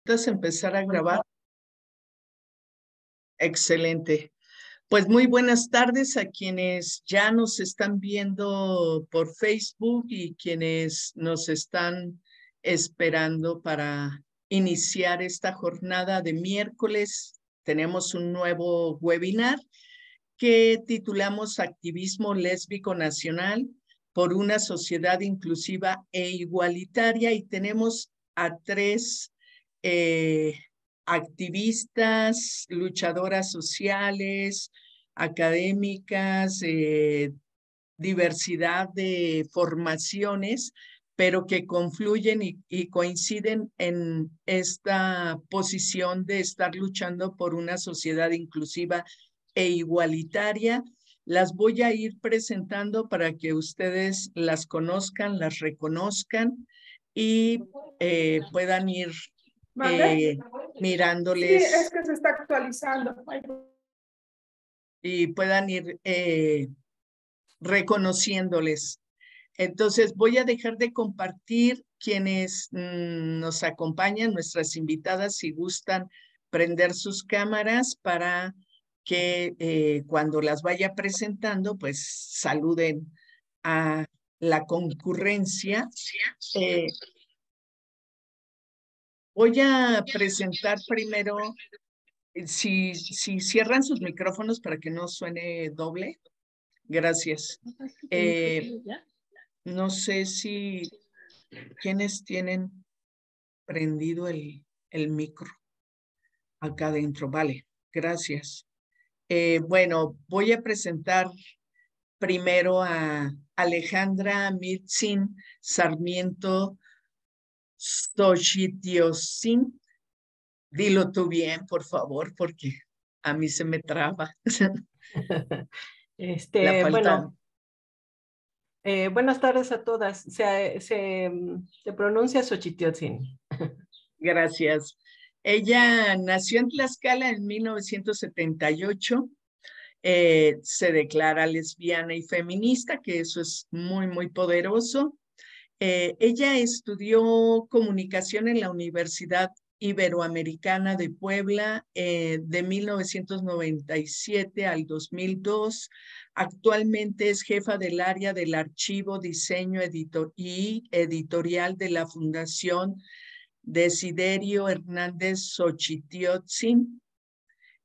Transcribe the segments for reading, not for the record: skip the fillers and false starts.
¿Gustas empezar a grabar? Excelente. Pues muy buenas tardes a quienes ya nos están viendo por Facebook y quienes nos están esperando para iniciar esta jornada de miércoles. Tenemos un nuevo webinar que titulamos Activismo Lésbico Nacional por una sociedad inclusiva e igualitaria, y tenemos a tres activistas, luchadoras sociales, académicas, diversidad de formaciones, pero que confluyen y coinciden en esta posición de estar luchando por una sociedad inclusiva e igualitaria. Las voy a ir presentando para que ustedes las conozcan, las reconozcan y puedan ir mirándoles. Sí, es que se está actualizando. Y puedan ir reconociéndoles. Entonces voy a dejar de compartir quienes nos acompañan, nuestras invitadas, si gustan prender sus cámaras para que cuando las vaya presentando, pues saluden a la concurrencia. Voy a presentar primero, si cierran sus micrófonos para que no suene doble. Gracias. No sé si quienes tienen prendido el micro acá adentro. Vale, gracias. Bueno, voy a presentar primero a Alejandra Mitzin Sarmiento Xochitiotzin. Dilo tú bien, por favor, porque a mí se me traba. Bueno, buenas tardes a todas. Se pronuncia Xochitiotzin. Gracias. Ella nació en Tlaxcala en 1978. Se declara lesbiana y feminista, que eso es muy, muy poderoso. Ella estudió comunicación en la Universidad Iberoamericana de Puebla de 1997 al 2002. Actualmente es jefa del área del archivo, diseño y editorial de la Fundación Desiderio Hernández Xochitiotzin,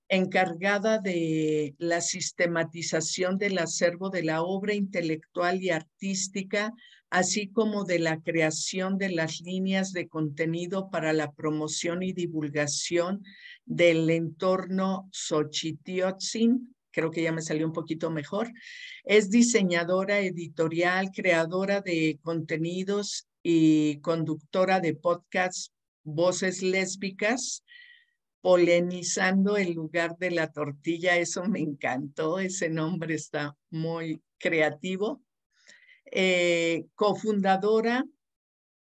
encargada de la sistematización del acervo de la obra intelectual y artística, así como de la creación de las líneas de contenido para la promoción y divulgación del entorno Xochitiotzin. Creo que ya me salió un poquito mejor. Es diseñadora editorial, creadora de contenidos y conductora de podcasts Voces Lésbicas, Polinizando el lugar de la tortilla. Eso me encantó, ese nombre está muy creativo. Cofundadora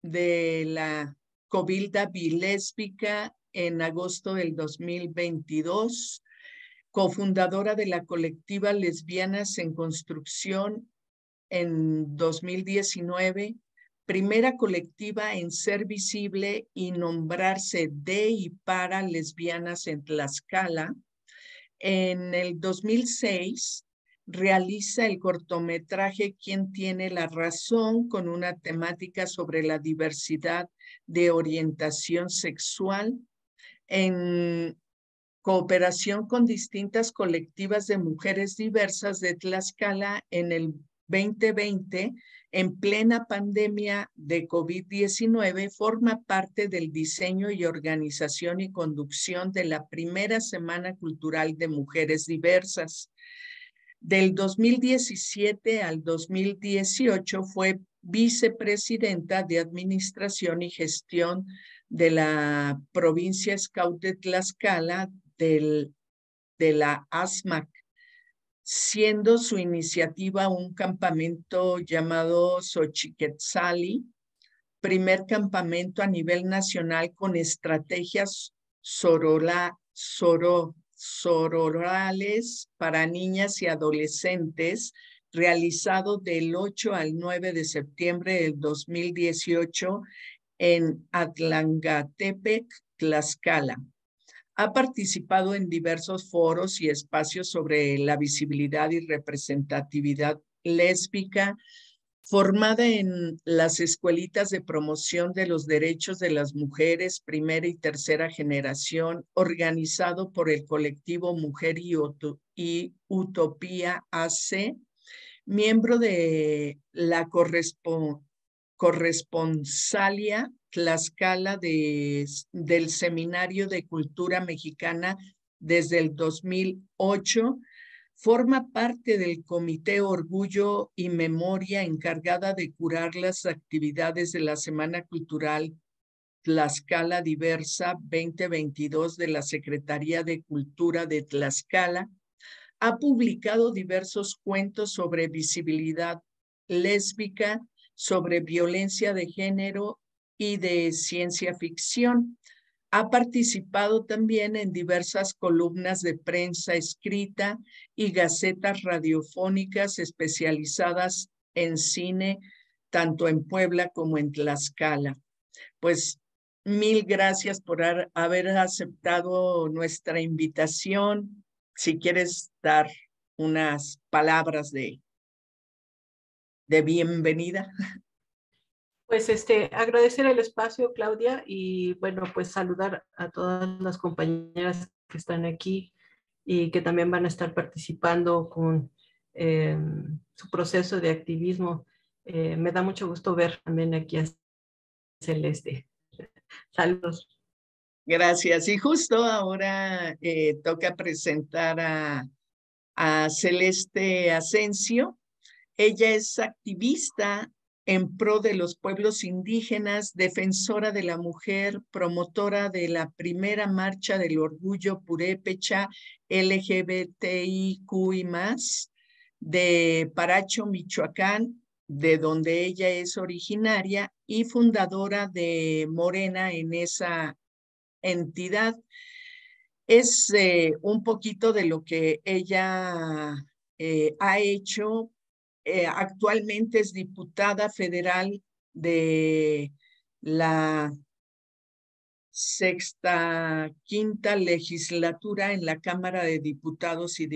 de la Cobilda Bilésbica en agosto del 2022, cofundadora de la colectiva Lesbianas en Construcción en 2019, primera colectiva en ser visible y nombrarse de y para lesbianas en Tlaxcala. En el 2006 realiza el cortometraje ¿Quién tiene la razón?, con una temática sobre la diversidad de orientación sexual, en cooperación con distintas colectivas de mujeres diversas de Tlaxcala. En el 2020, en plena pandemia de COVID-19, forma parte del diseño y organización y conducción de la primera Semana Cultural de Mujeres Diversas. Del 2017 al 2018 fue vicepresidenta de Administración y Gestión de la provincia Scout de Tlaxcala de la ASMAC, siendo su iniciativa un campamento llamado Xochiquetzali, primer campamento a nivel nacional con estrategias sororales para niñas y adolescentes, realizado del 8 al 9 de septiembre del 2018 en Atlangatepec, Tlaxcala. Ha participado en diversos foros y espacios sobre la visibilidad y representatividad lésbica, formada en las escuelitas de promoción de los derechos de las mujeres, primera y tercera generación, organizado por el colectivo Mujer y Utopía AC, miembro de la corresponsalia Tlaxcala del Seminario de Cultura Mexicana desde el 2008, forma parte del Comité Orgullo y Memoria encargada de curar las actividades de la Semana Cultural Tlaxcala Diversa 2022 de la Secretaría de Cultura de Tlaxcala. Ha publicado diversos cuentos sobre visibilidad lésbica, sobre violencia de género y de ciencia ficción. Ha participado también en diversas columnas de prensa escrita y gacetas radiofónicas especializadas en cine, tanto en Puebla como en Tlaxcala. Pues mil gracias por haber aceptado nuestra invitación. Si quieres dar unas palabras de bienvenida. Pues agradecer el espacio, Claudia, y bueno, pues saludar a todas las compañeras que están aquí y que también van a estar participando con su proceso de activismo. Me da mucho gusto ver también aquí a Celeste. Saludos. Gracias. Y justo ahora toca presentar a Celeste Asensio. Ella es activista en pro de los pueblos indígenas, defensora de la mujer, promotora de la primera marcha del orgullo purépecha LGBTIQ+, de Paracho, Michoacán, de donde ella es originaria, y fundadora de Morena en esa entidad. Es un poquito de lo que ella ha hecho. Actualmente es diputada federal de la 65ª legislatura en la Cámara de Diputados y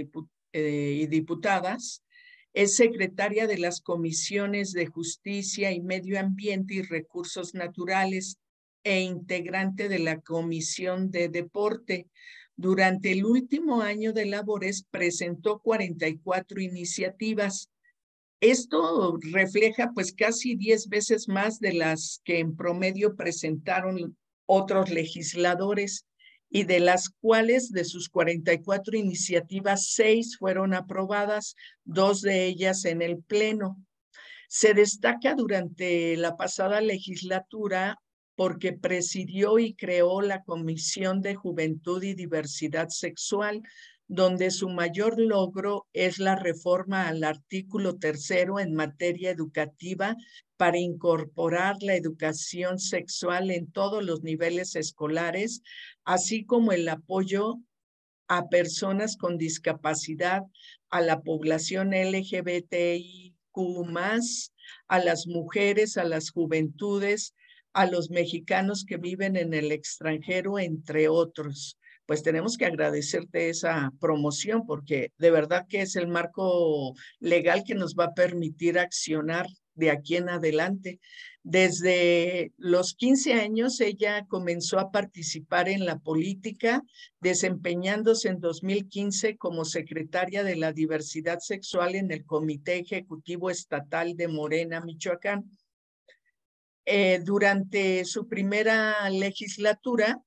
Diputadas. Es secretaria de las Comisiones de Justicia y Medio Ambiente y Recursos Naturales e integrante de la Comisión de Deporte. Durante el último año de labores presentó 44 iniciativas. Esto refleja pues casi 10 veces más de las que en promedio presentaron otros legisladores, y de las cuales de sus 44 iniciativas, 6 fueron aprobadas, 2 de ellas en el Pleno. Se destaca durante la pasada legislatura porque presidió y creó la Comisión de Juventud y Diversidad Sexual, donde su mayor logro es la reforma al artículo 3º en materia educativa para incorporar la educación sexual en todos los niveles escolares, así como el apoyo a personas con discapacidad, a la población LGBTIQ+, a las mujeres, a las juventudes, a los mexicanos que viven en el extranjero, entre otros. Pues tenemos que agradecerte esa promoción porque de verdad que es el marco legal que nos va a permitir accionar de aquí en adelante. Desde los 15 años ella comenzó a participar en la política, desempeñándose en 2015 como secretaria de la diversidad sexual en el Comité Ejecutivo Estatal de Morena, Michoacán. Durante su primera legislatura,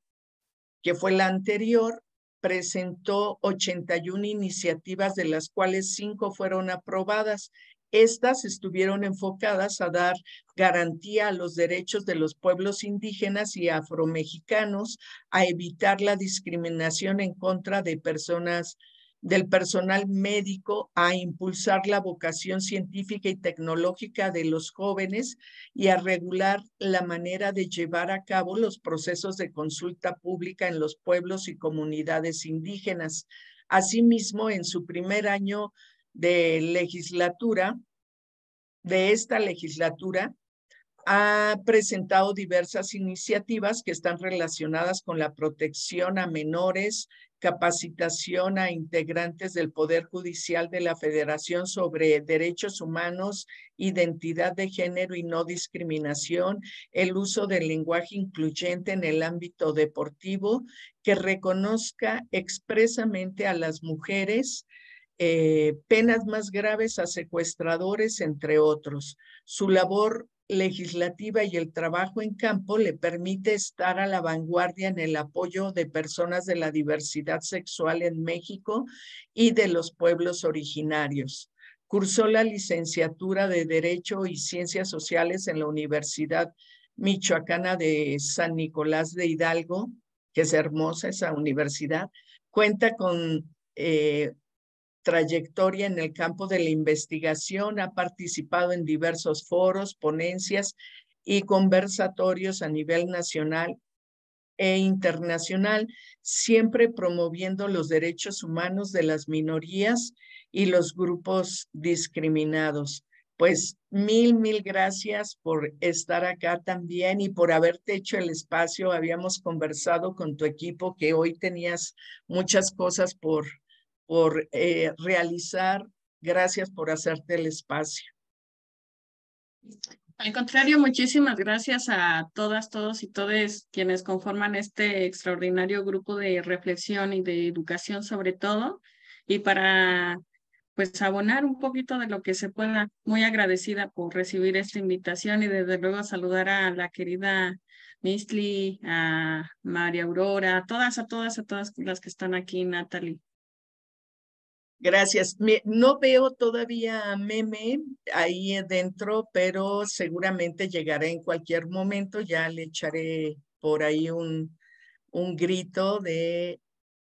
que fue la anterior, presentó 81 iniciativas, de las cuales 5 fueron aprobadas. Estas estuvieron enfocadas a dar garantía a los derechos de los pueblos indígenas y afromexicanos, a evitar la discriminación en contra de del personal médico, a impulsar la vocación científica y tecnológica de los jóvenes y a regular la manera de llevar a cabo los procesos de consulta pública en los pueblos y comunidades indígenas. Asimismo, en su primer año de esta legislatura, ha presentado diversas iniciativas que están relacionadas con la protección a menores, capacitación a integrantes del Poder Judicial de la Federación sobre derechos humanos, identidad de género y no discriminación, el uso del lenguaje incluyente en el ámbito deportivo, que reconozca expresamente a las mujeres, penas más graves a secuestradores, entre otros. Su labor legislativa y el trabajo en campo le permite estar a la vanguardia en el apoyo de personas de la diversidad sexual en México y de los pueblos originarios. Cursó la licenciatura de Derecho y Ciencias Sociales en la Universidad Michoacana de San Nicolás de Hidalgo, que es hermosa esa universidad. Cuenta con trayectoria en el campo de la investigación, ha participado en diversos foros, ponencias y conversatorios a nivel nacional e internacional, siempre promoviendo los derechos humanos de las minorías y los grupos discriminados. Pues mil gracias por estar acá también y por haberte hecho el espacio. Habíamos conversado con tu equipo que hoy tenías muchas cosas por realizar. Gracias por hacerte el espacio. Al contrario, muchísimas gracias a todas, todos y todes quienes conforman este extraordinario grupo de reflexión y de educación sobre todo, y para pues abonar un poquito de lo que se pueda. Muy agradecida por recibir esta invitación y desde luego saludar a la querida Mistli, a María Aurora, a todas las que están aquí, Natalie. Gracias. No veo todavía a Meme ahí dentro, pero seguramente llegará en cualquier momento. Ya le echaré por ahí un grito de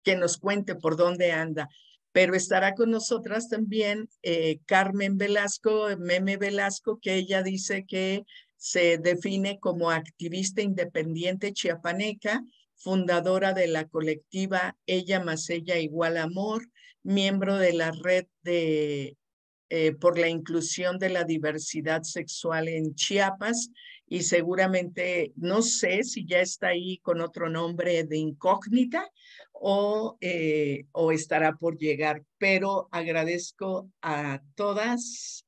que nos cuente por dónde anda. Pero estará con nosotras también Carmen Velasco, Meme Velasco, que ella dice que se define como activista independiente chiapaneca, fundadora de la colectiva Ella más Ella igual Amor, miembro de la red por la inclusión de la diversidad sexual en Chiapas, y seguramente, no sé si ya está ahí con otro nombre de incógnita o estará por llegar, pero agradezco a todas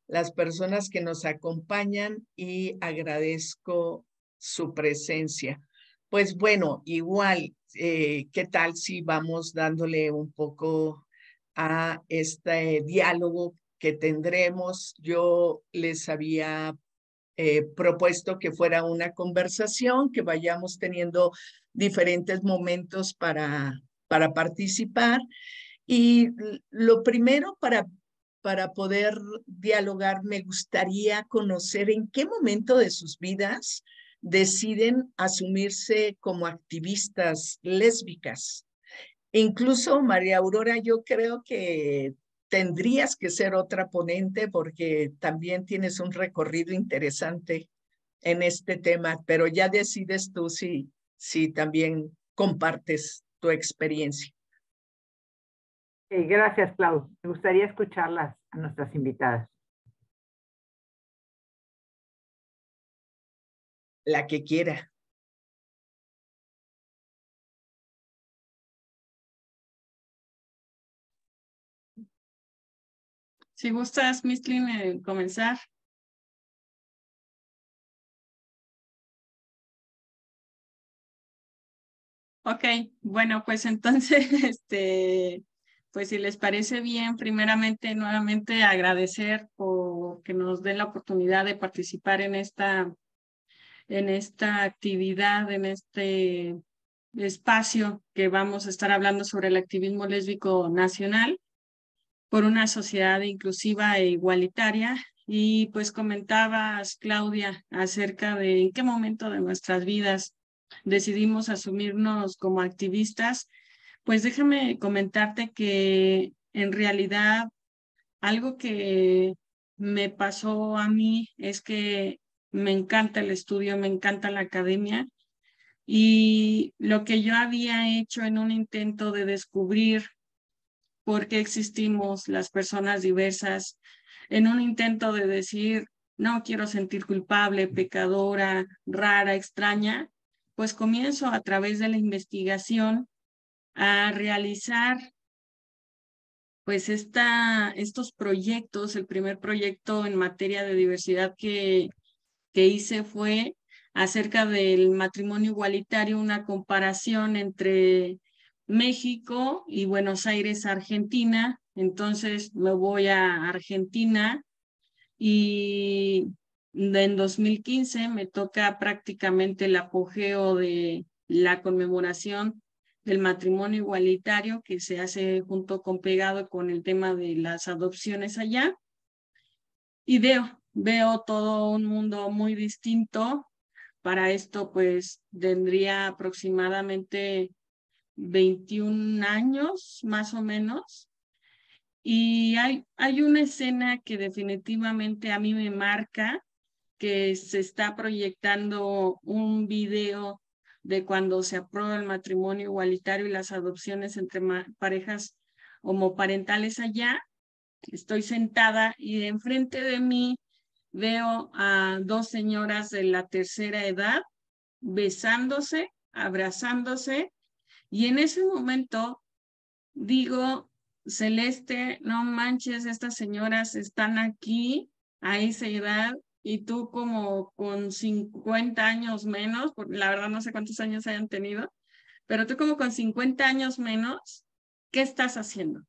las personas que nos acompañan y agradezco su presencia. Pues bueno, igual, ¿qué tal si vamos dándole un poco a este diálogo que tendremos? Yo les había propuesto que fuera una conversación, que vayamos teniendo diferentes momentos para participar. Y lo primero para poder dialogar, me gustaría conocer en qué momento de sus vidas deciden asumirse como activistas lésbicas. Incluso, María Aurora, yo creo que tendrías que ser otra ponente porque también tienes un recorrido interesante en este tema, pero ya decides tú si también compartes tu experiencia. Gracias, Clau. Me gustaría escucharlas a nuestras invitadas. La que quiera. Si gustas, Mistlin, comenzar. Ok, bueno, pues entonces, pues si les parece bien, primeramente, nuevamente agradecer por que nos den la oportunidad de participar en esta actividad, en este espacio que vamos a estar hablando sobre el activismo lésbico nacional por una sociedad inclusiva e igualitaria. Y pues comentabas, Claudia, acerca de en qué momento de nuestras vidas decidimos asumirnos como activistas. Pues déjame comentarte que en realidad algo que me pasó a mí es que me encanta el estudio, me encanta la academia, y lo que yo había hecho en un intento de descubrir por qué existimos las personas diversas, en un intento de decir no quiero sentir culpable, pecadora, rara, extraña, pues comienzo a través de la investigación a realizar pues estos proyectos. El primer proyecto en materia de diversidad que hice fue acerca del matrimonio igualitario, una comparación entre México y Buenos Aires, Argentina. Entonces me voy a Argentina y en 2015 me toca prácticamente el apogeo de la conmemoración del matrimonio igualitario que se hace junto con pegado con el tema de las adopciones allá. Y veo todo un mundo muy distinto. Para esto, pues, tendría aproximadamente 21 años, más o menos. Y hay una escena que definitivamente a mí me marca, que se está proyectando un video de cuando se aprueba el matrimonio igualitario y las adopciones entre parejas homoparentales allá. Estoy sentada y enfrente de mí veo a dos señoras de la tercera edad besándose, abrazándose, y en ese momento digo, Celeste, no manches, estas señoras están aquí a esa edad y tú como con 50 años menos, porque la verdad no sé cuántos años hayan tenido, pero tú como con 50 años menos, ¿qué estás haciendo?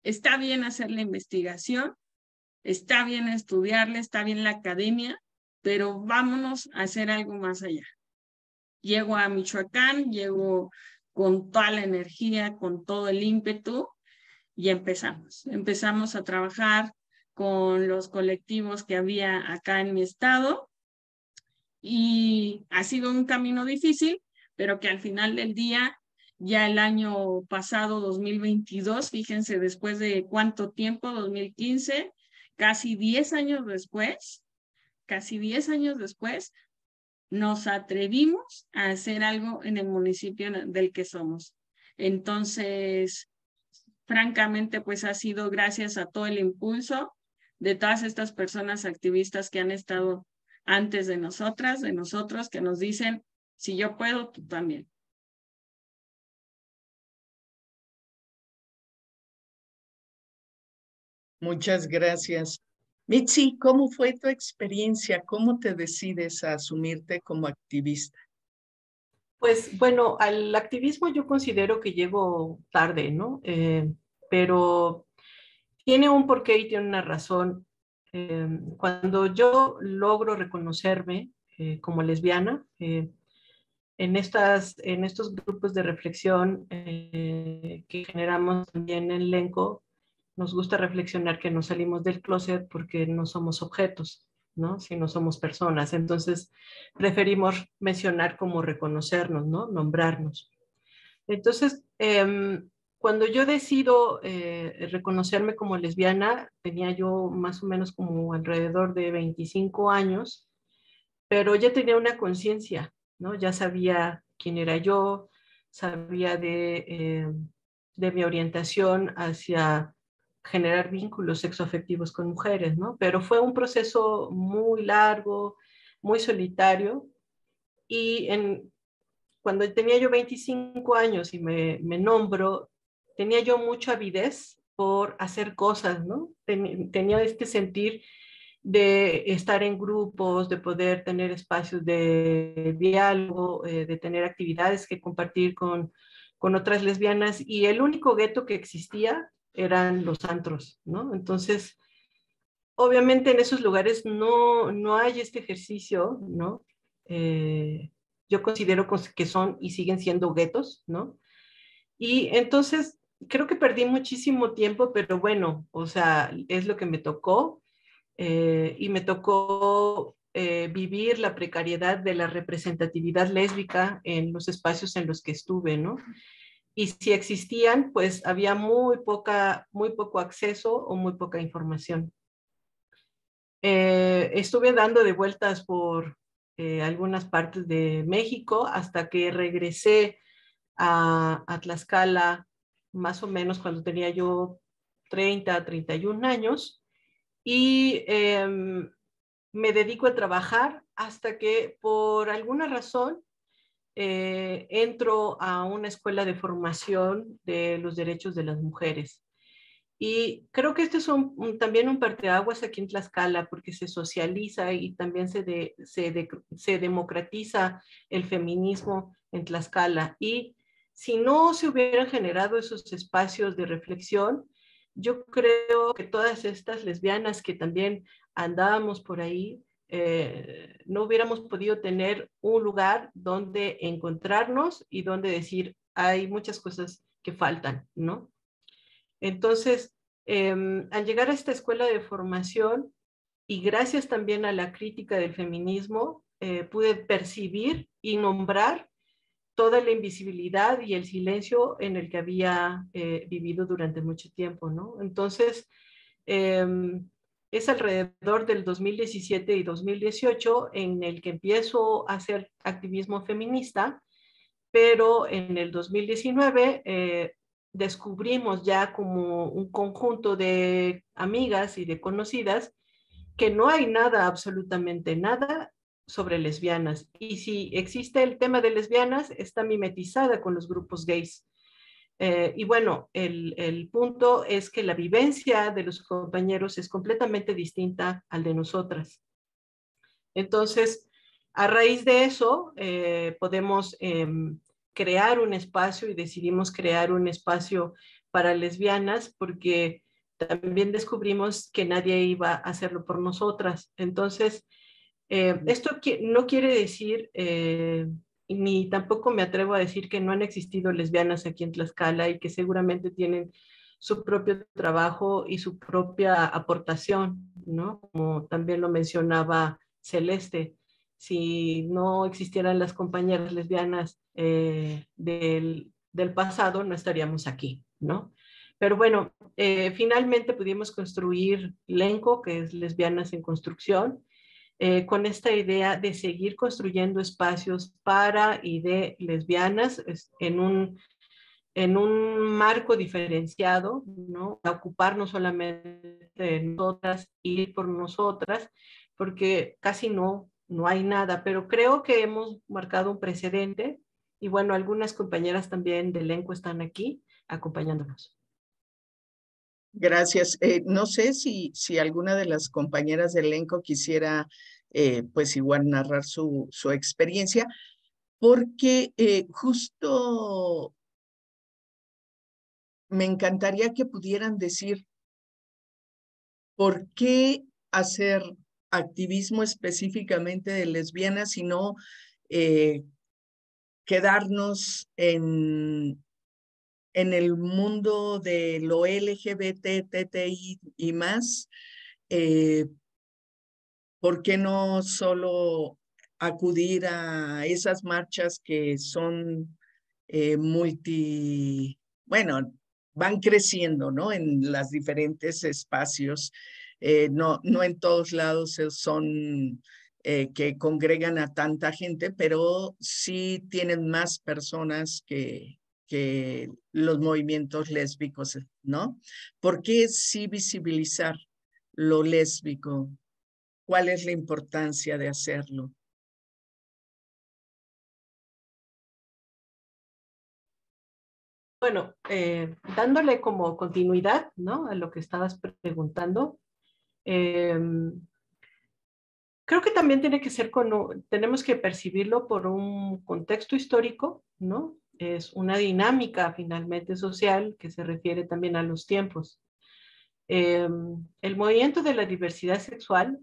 Está bien hacer la investigación, está bien estudiarle, está bien la academia, pero vámonos a hacer algo más allá. Llego a Michoacán, llego con toda la energía, con todo el ímpetu y empezamos a trabajar con los colectivos que había acá en mi estado y ha sido un camino difícil, pero que al final del día, ya el año pasado, 2022, fíjense, después de cuánto tiempo, 2015, casi 10 años después, nos atrevimos a hacer algo en el municipio del que somos. Entonces, francamente, pues ha sido gracias a todo el impulso de todas estas personas activistas que han estado antes de nosotras, de nosotros, que nos dicen, si yo puedo, tú también. Muchas gracias. Mitzi, ¿cómo fue tu experiencia? ¿Cómo te decides a asumirte como activista? Pues bueno, al activismo yo considero que llego tarde, ¿no? Pero tiene un porqué y tiene una razón. Cuando yo logro reconocerme como lesbiana, en estos grupos de reflexión que generamos también en Lenco, nos gusta reflexionar que no salimos del closet porque no somos objetos, ¿no? Sino somos personas. Entonces, preferimos mencionar como reconocernos, ¿no? Nombrarnos. Entonces, cuando yo decido reconocerme como lesbiana, tenía yo más o menos como alrededor de 25 años, pero ya tenía una conciencia, ¿no? Ya sabía quién era yo, sabía de mi orientación hacia generar vínculos sexoafectivos con mujeres, ¿no? Pero fue un proceso muy largo, muy solitario, y cuando tenía yo 25 años y me nombro, tenía yo mucha avidez por hacer cosas, ¿no? Tenía este sentir de estar en grupos, de poder tener espacios de diálogo, de tener actividades que compartir con otras lesbianas, y el único gueto que existía eran los antros, ¿no? Entonces, obviamente en esos lugares no hay este ejercicio, ¿no? Yo considero que son y siguen siendo guetos, ¿no? Y entonces creo que perdí muchísimo tiempo, pero bueno, o sea, es lo que me tocó, y me tocó vivir la precariedad de la representatividad lésbica en los espacios en los que estuve, ¿no? Y si existían, pues había muy poco acceso o muy poca información. Estuve dando de vueltas por algunas partes de México hasta que regresé a Tlaxcala, más o menos cuando tenía yo 31 años, y me dedico a trabajar hasta que por alguna razón entro a una escuela de formación de los derechos de las mujeres. Y creo que este es también un parteaguas aquí en Tlaxcala, porque se socializa y también se democratiza el feminismo en Tlaxcala. Y si no se hubieran generado esos espacios de reflexión, yo creo que todas estas lesbianas que también andábamos por ahí, no hubiéramos podido tener un lugar donde encontrarnos y donde decir, hay muchas cosas que faltan, ¿no? Entonces, al llegar a esta escuela de formación y gracias también a la crítica del feminismo, pude percibir y nombrar toda la invisibilidad y el silencio en el que había vivido durante mucho tiempo, ¿no? Entonces, es alrededor del 2017 y 2018 en el que empiezo a hacer activismo feminista, pero en el 2019 descubrimos ya como un conjunto de amigas y de conocidas que no hay nada, absolutamente nada sobre lesbianas. Y si existe el tema de lesbianas, está mimetizada con los grupos gays. Y bueno, el punto es que la vivencia de los compañeros es completamente distinta al de nosotras. Entonces, a raíz de eso, podemos crear un espacio y decidimos crear un espacio para lesbianas porque también descubrimos que nadie iba a hacerlo por nosotras. Entonces, esto no quiere decir, ni tampoco me atrevo a decir que no han existido lesbianas aquí en Tlaxcala y que seguramente tienen su propio trabajo y su propia aportación, ¿no? Como también lo mencionaba Celeste, si no existieran las compañeras lesbianas del pasado, no estaríamos aquí, ¿no? Pero bueno, finalmente pudimos construir LENCO, que es Lesbianas en Construcción, con esta idea de seguir construyendo espacios para y de lesbianas en un marco diferenciado, ¿no? A ocupar no solamente de nosotras, ir por nosotras, porque casi no hay nada, pero creo que hemos marcado un precedente y bueno, algunas compañeras también del elenco están aquí acompañándonos. Gracias. No sé si alguna de las compañeras del elenco quisiera, pues igual narrar su experiencia, porque justo me encantaría que pudieran decir por qué hacer activismo específicamente de lesbianas y no quedarnos en el mundo de lo LGBT, TTI y más. ¿Por qué no solo acudir a esas marchas que son bueno, van creciendo, ¿no? En los diferentes espacios. No en todos lados son que congregan a tanta gente, pero sí tienen más personas que los movimientos lésbicos, ¿no? ¿Por qué sí visibilizar lo lésbico? ¿Cuál es la importancia de hacerlo? Bueno, dándole como continuidad, ¿no? A lo que estabas preguntando, creo que también tiene que ser tenemos que percibirlo por un contexto histórico, ¿no? Es una dinámica finalmente social que se refiere también a los tiempos. El movimiento de la diversidad sexual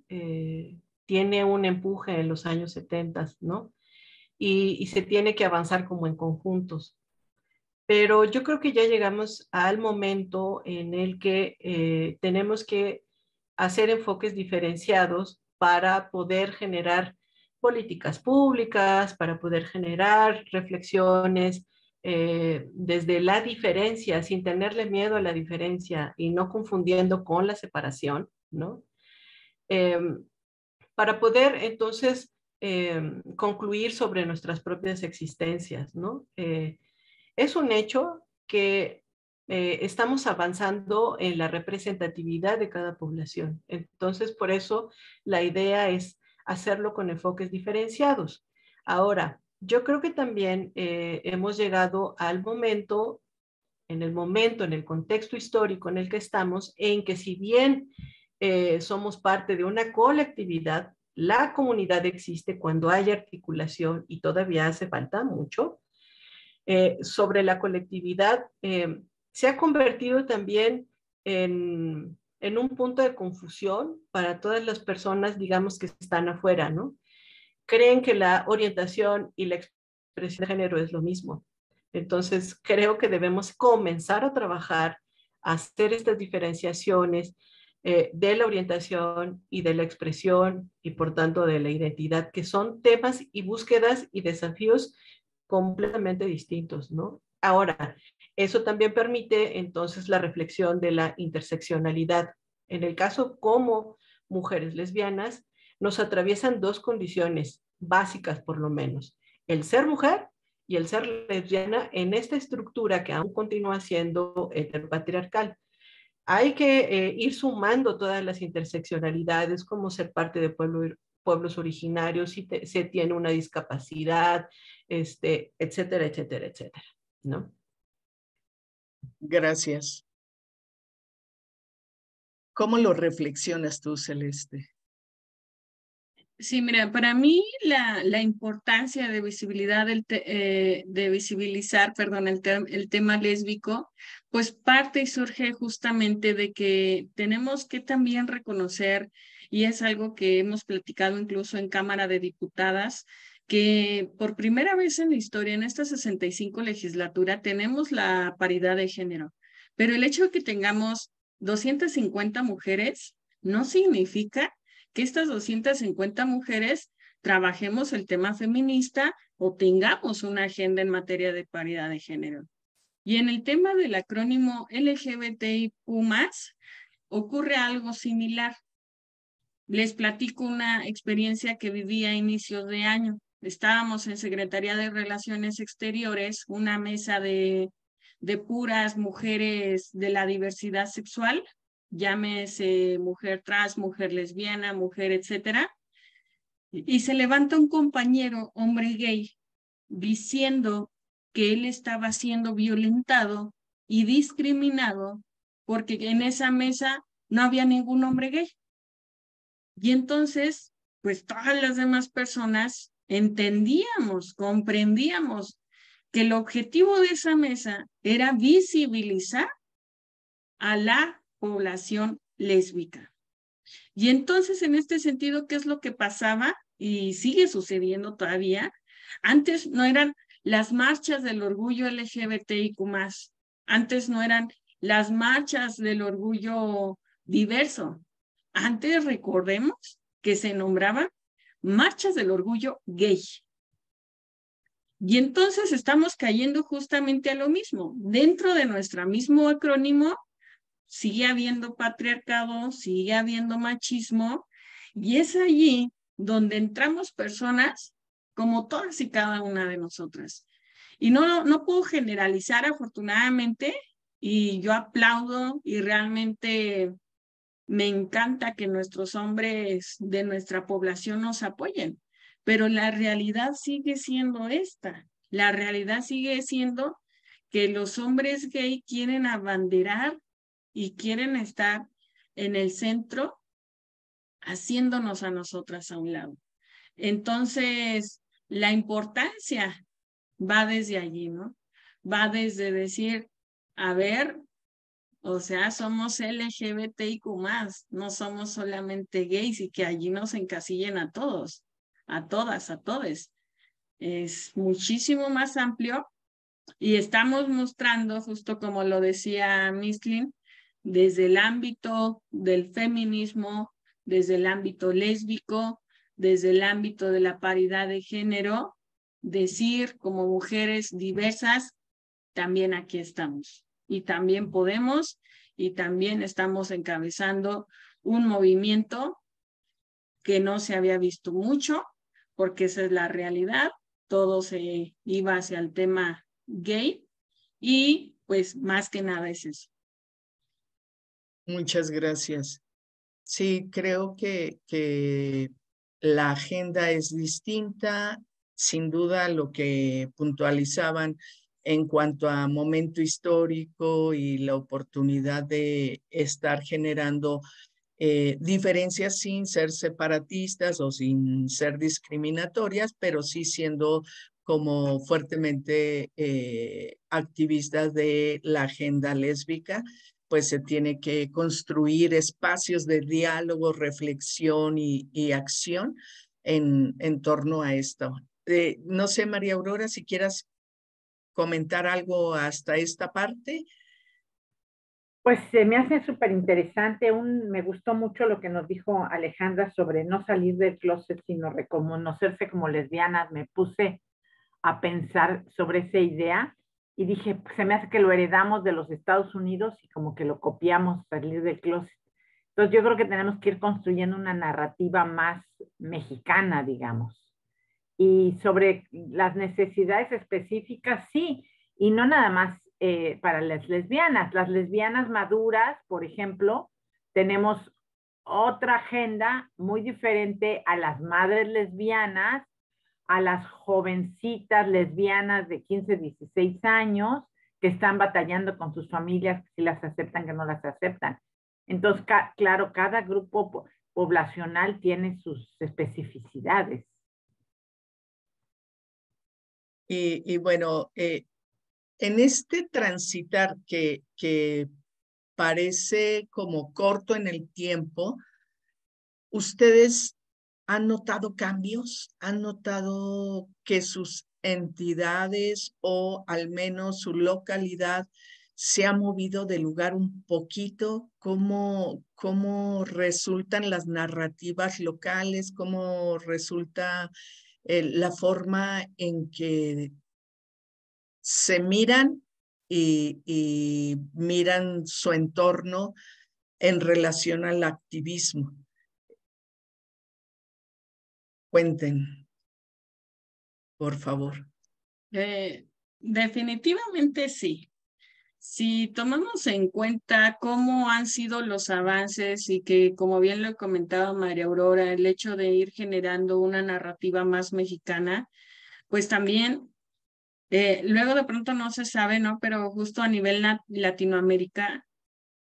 tiene un empuje en los años 70, ¿no? Y se tiene que avanzar como en conjuntos. Pero yo creo que ya llegamos al momento en el que tenemos que hacer enfoques diferenciados para poder generar políticas públicas, para poder generar reflexiones desde la diferencia, sin tenerle miedo a la diferencia y no confundiendo con la separación, ¿no? Para poder entonces concluir sobre nuestras propias existencias, ¿no? Es un hecho que estamos avanzando en la representatividad de cada población. Entonces, por eso la idea es hacerlo con enfoques diferenciados. Ahora, yo creo que también hemos llegado al momento, en el contexto histórico en el que estamos, en que si bien somos parte de una colectividad, la comunidad existe cuando hay articulación y todavía hace falta mucho. Sobre la colectividad, se ha convertido también en un punto de confusión para todas las personas, digamos, que están afuera, ¿no? Creen que la orientación y la expresión de género es lo mismo. Entonces, creo que debemos comenzar a trabajar, a hacer estas diferenciaciones de la orientación y de la expresión y, por tanto, de la identidad, que son temas y búsquedas y desafíos completamente distintos, ¿no? Ahora, eso también permite entonces la reflexión de la interseccionalidad. En el caso como mujeres lesbianas, nos atraviesan dos condiciones básicas, por lo menos: el ser mujer y el ser lesbiana en esta estructura que aún continúa siendo heteropatriarcal. Hay que ir sumando todas las interseccionalidades, como ser parte de pueblos originarios, si se tiene una discapacidad, etcétera, etcétera, etcétera, ¿no? Gracias. ¿Cómo lo reflexionas tú, Celeste? Sí, mira, para mí la importancia de visibilidad de visibilizar, perdón, el tema lésbico, pues parte y surge justamente de que tenemos que también reconocer, y es algo que hemos platicado incluso en Cámara de Diputadas, que por primera vez en la historia, en esta 65 legislatura, tenemos la paridad de género. Pero el hecho de que tengamos 250 mujeres no significa que estas 250 mujeres trabajemos el tema feminista o tengamos una agenda en materia de paridad de género. Y en el tema del acrónimo LGBTIQ+, ocurre algo similar. Les platico una experiencia que viví a inicios de año. Estábamos en Secretaría de Relaciones Exteriores, una mesa de puras mujeres de la diversidad sexual, llámese mujer trans, mujer lesbiana, mujer, etcétera, y se levanta un compañero, hombre gay, diciendo que él estaba siendo violentado y discriminado porque en esa mesa no había ningún hombre gay. Y entonces, pues todas las demás personas entendíamos, comprendíamos que el objetivo de esa mesa era visibilizar a la población lésbica. Y entonces, en este sentido, ¿qué es lo que pasaba? Y sigue sucediendo todavía. Antes no eran las marchas del orgullo LGBTIQ+, antes no eran las marchas del orgullo diverso. Antes, recordemos que se nombraban marchas del orgullo gay. Y entonces estamos cayendo justamente a lo mismo. Dentro de nuestro mismo acrónimo sigue habiendo patriarcado, sigue habiendo machismo, y es allí donde entramos personas como todas y cada una de nosotras. Y no puedo generalizar, afortunadamente, y yo aplaudo y realmente me encanta que nuestros hombres de nuestra población nos apoyen, pero la realidad sigue siendo esta. La realidad sigue siendo que los hombres gay quieren abanderar y quieren estar en el centro haciéndonos a nosotras a un lado. Entonces, la importancia va desde allí, ¿no? Va desde decir, a ver, o sea, somos LGBTIQ+, no somos solamente gays y que allí nos encasillen a todos, a todas, a todes. Es muchísimo más amplio y estamos mostrando, justo como lo decía Misklin, desde el ámbito del feminismo, desde el ámbito lésbico, desde el ámbito de la paridad de género, decir como mujeres diversas, también aquí estamos. Y también podemos, y también estamos encabezando un movimiento que no se había visto mucho, porque esa es la realidad. Todo se iba hacia el tema gay y pues más que nada es eso. Muchas gracias. Sí, creo que la agenda es distinta, sin duda lo que puntualizaban en cuanto a momento histórico y la oportunidad de estar generando diferencias sin ser separatistas o sin ser discriminatorias, pero sí siendo como fuertemente activistas de la agenda lésbica, pues se tiene que construir espacios de diálogo, reflexión y acción en torno a esto. No sé, María Aurora, si quieras comentar algo hasta esta parte. Pues se me hace súper interesante. Me gustó mucho lo que nos dijo Alejandra sobre no salir del closet, sino reconocerse como lesbianas. Me puse a pensar sobre esa idea y dije, pues, se me hace que lo heredamos de los Estados Unidos y como que lo copiamos, salir del closet. Entonces yo creo que tenemos que ir construyendo una narrativa más mexicana, digamos. Y sobre las necesidades específicas, sí, y no nada más para las lesbianas maduras, por ejemplo, tenemos otra agenda muy diferente a las madres lesbianas, a las jovencitas lesbianas de 15, 16 años que están batallando con sus familias, si las aceptan, que no las aceptan. Entonces, claro, cada grupo poblacional tiene sus especificidades. Y bueno, en este transitar que parece como corto en el tiempo, ¿ustedes han notado cambios? ¿Han notado que sus entidades o al menos su localidad se ha movido de lugar un poquito? ¿Cómo resultan las narrativas locales? ¿Cómo resulta la forma en que se miran y miran su entorno en relación al activismo? Cuenten, por favor. Definitivamente sí. Si tomamos en cuenta cómo han sido los avances y que, como bien lo comentaba María Aurora, el hecho de ir generando una narrativa más mexicana, pues también, luego de pronto no se sabe, ¿no? Pero justo a nivel Latinoamérica,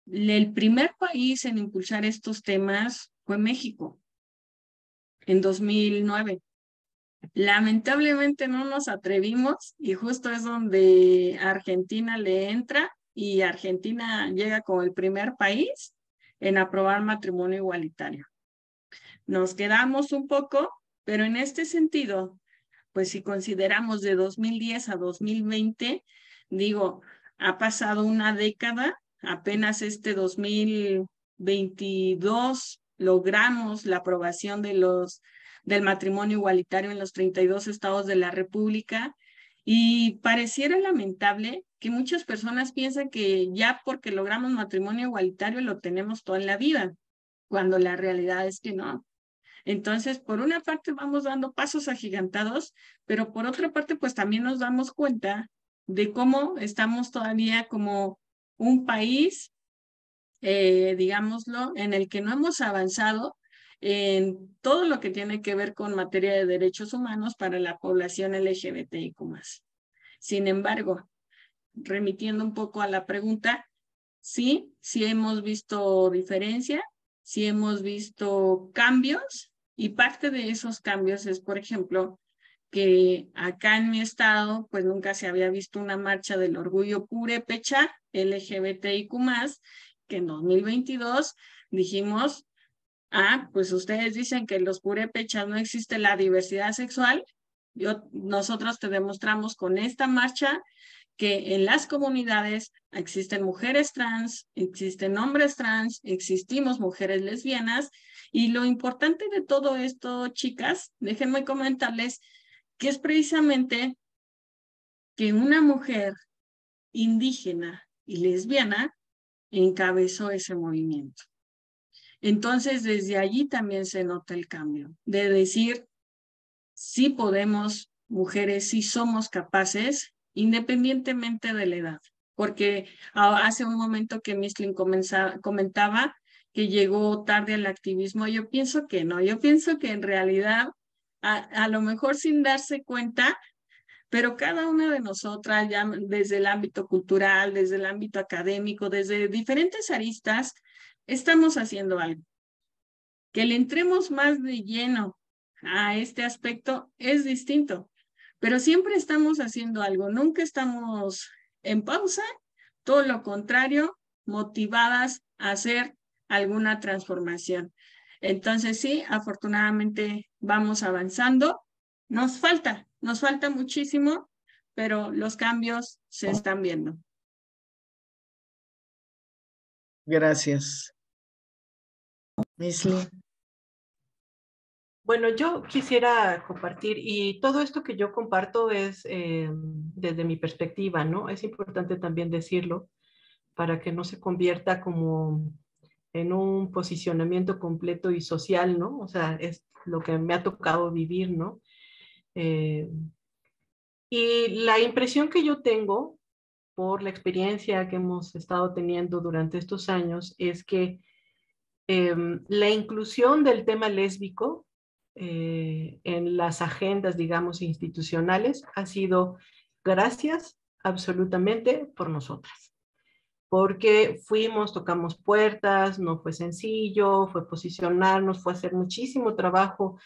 el primer país en impulsar estos temas fue México, en 2009. Lamentablemente no nos atrevimos y justo es donde Argentina le entra y Argentina llega como el primer país en aprobar matrimonio igualitario. Nos quedamos un poco, pero en este sentido, pues si consideramos de 2010 a 2020, digo, ha pasado una década, apenas este 2022 logramos la aprobación del matrimonio igualitario en los 32 estados de la República y pareciera lamentable que muchas personas piensan que ya porque logramos matrimonio igualitario lo tenemos toda la vida, cuando la realidad es que no. Entonces, por una parte vamos dando pasos agigantados, pero por otra parte, pues también nos damos cuenta de cómo estamos todavía como un país, digámoslo, en el que no hemos avanzado en todo lo que tiene que ver con materia de derechos humanos para la población LGBTIQ+. Sin embargo, remitiendo un poco a la pregunta, sí hemos visto diferencia, sí hemos visto cambios, y parte de esos cambios es, por ejemplo, que acá en mi estado, pues nunca se había visto una marcha del orgullo purépecha LGBTIQ+, que en 2022 dijimos, pues ustedes dicen que en los purépechas no existe la diversidad sexual, nosotros te demostramos con esta marcha que en las comunidades existen mujeres trans, existen hombres trans, existimos mujeres lesbianas, y lo importante de todo esto, chicas, déjenme comentarles que es precisamente que una mujer indígena y lesbiana encabezó ese movimiento. Entonces, desde allí también se nota el cambio, de decir, sí podemos, mujeres, sí somos capaces, independientemente de la edad. porque hace un momento que Mishlin comentaba que llegó tarde al activismo. Yo pienso que no, yo pienso que en realidad, a lo mejor sin darse cuenta, pero cada una de nosotras, ya desde el ámbito cultural, desde el ámbito académico, desde diferentes aristas, estamos haciendo algo. Que le entremos más de lleno a este aspecto es distinto, pero siempre estamos haciendo algo, nunca estamos en pausa, todo lo contrario, motivadas a hacer alguna transformación. Entonces sí, afortunadamente vamos avanzando. Nos falta muchísimo, pero los cambios se están viendo. Gracias. Mishlin. Bueno, yo quisiera compartir, y todo esto que yo comparto es desde mi perspectiva, ¿no? Es importante también decirlo para que no se convierta como en un posicionamiento completo y social, ¿no? O sea, es lo que me ha tocado vivir, ¿no? Y la impresión que yo tengo por la experiencia que hemos estado teniendo durante estos años es que la inclusión del tema lésbico en las agendas, digamos, institucionales ha sido gracias absolutamente por nosotras. Porque fuimos, tocamos puertas, no fue sencillo, fue posicionarnos, fue hacer muchísimo trabajo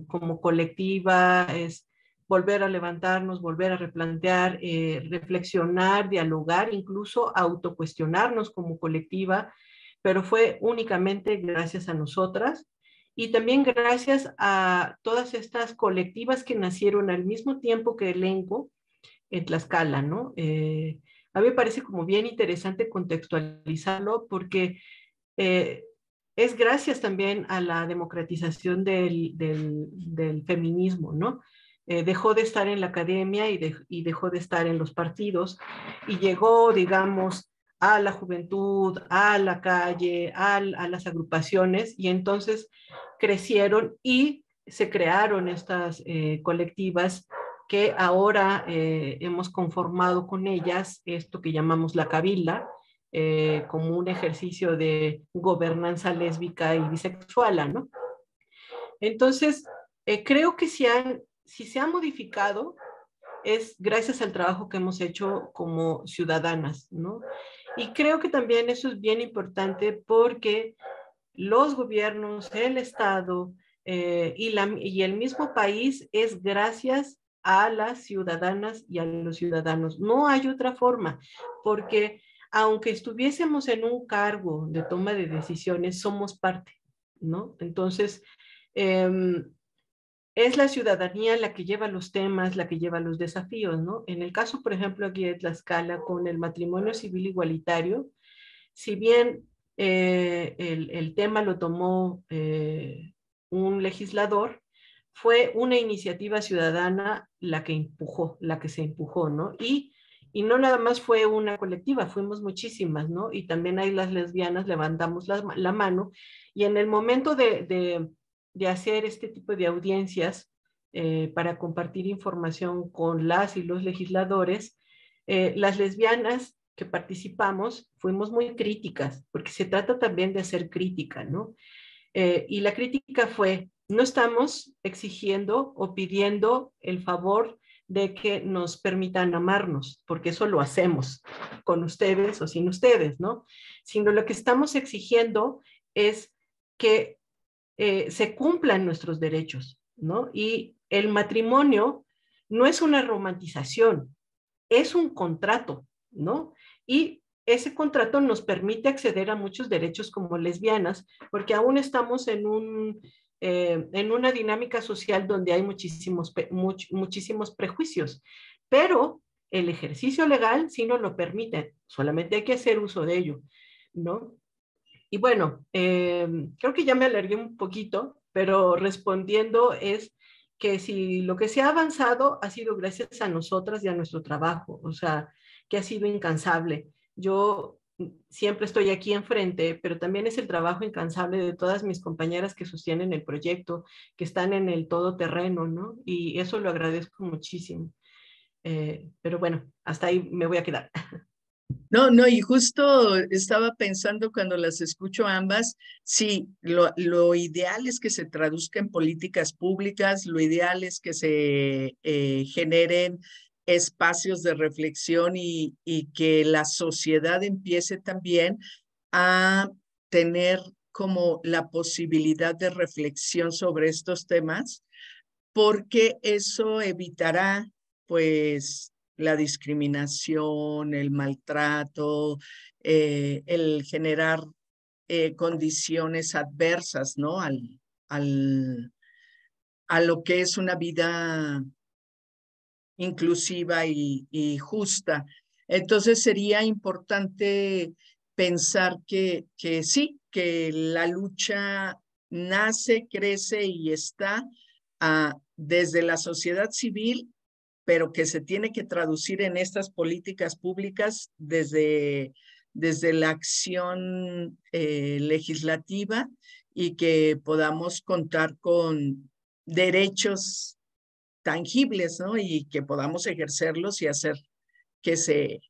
como colectiva, es volver a levantarnos, volver a replantear, reflexionar, dialogar, incluso autocuestionarnos como colectiva, pero fue únicamente gracias a nosotras y también gracias a todas estas colectivas que nacieron al mismo tiempo que Elenco en Tlaxcala, ¿no? A mí me parece como bien interesante contextualizarlo porque es gracias también a la democratización del feminismo, ¿no? Dejó de estar en la academia y dejó de estar en los partidos y llegó, digamos, a la juventud, a la calle, a las agrupaciones y entonces crecieron y se crearon estas colectivas que ahora hemos conformado con ellas esto que llamamos la cabilda, como un ejercicio de gobernanza lésbica y bisexual, ¿no? Entonces, creo que si se ha modificado es gracias al trabajo que hemos hecho como ciudadanas, ¿no? Y creo que también eso es bien importante porque los gobiernos, el Estado y el mismo país es gracias a las ciudadanas y a los ciudadanos. No hay otra forma, porque aunque estuviésemos en un cargo de toma de decisiones, somos parte, ¿no? Entonces, es la ciudadanía la que lleva los temas, la que lleva los desafíos, ¿no? En el caso, por ejemplo, aquí de Tlaxcala, con el matrimonio civil igualitario, si bien el tema lo tomó un legislador, fue una iniciativa ciudadana la que se empujó, ¿no? Y no nada más fue una colectiva, fuimos muchísimas, ¿no? Y también ahí las lesbianas levantamos la mano y en el momento de hacer este tipo de audiencias para compartir información con las y los legisladores, las lesbianas que participamos fuimos muy críticas, porque se trata también de hacer crítica, ¿no? Y la crítica fue, no estamos exigiendo o pidiendo el favor de que nos permitan amarnos, porque eso lo hacemos con ustedes o sin ustedes, ¿no? Sino lo que estamos exigiendo es que se cumplan nuestros derechos, ¿no? Y el matrimonio no es una romantización, es un contrato, ¿no? Y ese contrato nos permite acceder a muchos derechos como lesbianas, porque aún estamos en una dinámica social donde hay muchísimos prejuicios, pero el ejercicio legal sí nos lo permite, solamente hay que hacer uso de ello, ¿no? Y bueno, creo que ya me alargué un poquito, pero respondiendo es que si lo que se ha avanzado ha sido gracias a nosotras y a nuestro trabajo, o sea, que ha sido incansable. Yo siempre estoy aquí enfrente, pero también es el trabajo incansable de todas mis compañeras que sostienen el proyecto, que están en el todoterreno, ¿no? Y eso lo agradezco muchísimo. Pero bueno, hasta ahí me voy a quedar. No, no, y justo estaba pensando cuando las escucho ambas, sí, lo ideal es que se traduzca en políticas públicas, lo ideal es que se generen espacios de reflexión y que la sociedad empiece también a tener como la posibilidad de reflexión sobre estos temas, porque eso evitará, pues, la discriminación, el maltrato, el generar condiciones adversas, ¿no? A lo que es una vida inclusiva y justa. Entonces sería importante pensar que sí, que la lucha nace, crece y está desde la sociedad civil, pero que se tiene que traducir en estas políticas públicas desde la acción legislativa y que podamos contar con derechos tangibles, ¿no? Y que podamos ejercerlos y hacer que se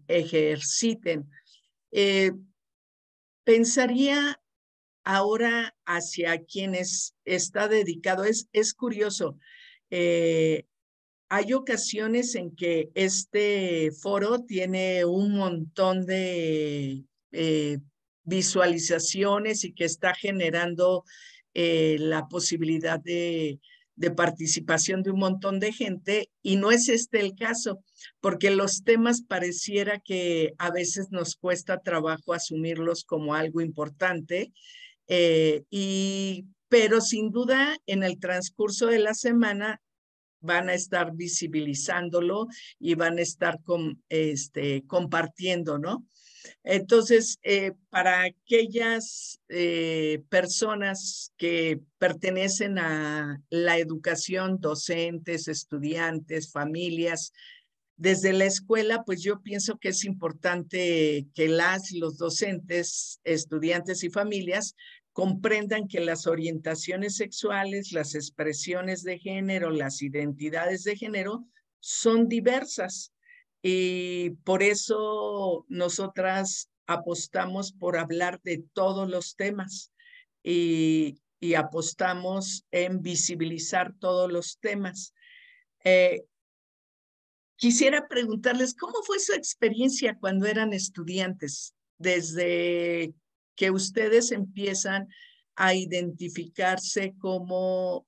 ejerciten. Pensaría ahora hacia quienes está dedicado. Es curioso. Hay ocasiones en que este foro tiene un montón de visualizaciones y que está generando la posibilidad de participación de un montón de gente, y no es este el caso, porque los temas pareciera que a veces nos cuesta trabajo asumirlos como algo importante, pero sin duda en el transcurso de la semana van a estar visibilizándolo y van a estar compartiendo, ¿no? Entonces, para aquellas personas que pertenecen a la educación, docentes, estudiantes, familias, desde la escuela, pues yo pienso que es importante que los docentes, estudiantes y familias comprendan que las orientaciones sexuales, las expresiones de género, las identidades de género son diversas. Y por eso nosotras apostamos por hablar de todos los temas y apostamos en visibilizar todos los temas. Quisiera preguntarles, ¿cómo fue su experiencia cuando eran estudiantes? Desde que ustedes empiezan a identificarse como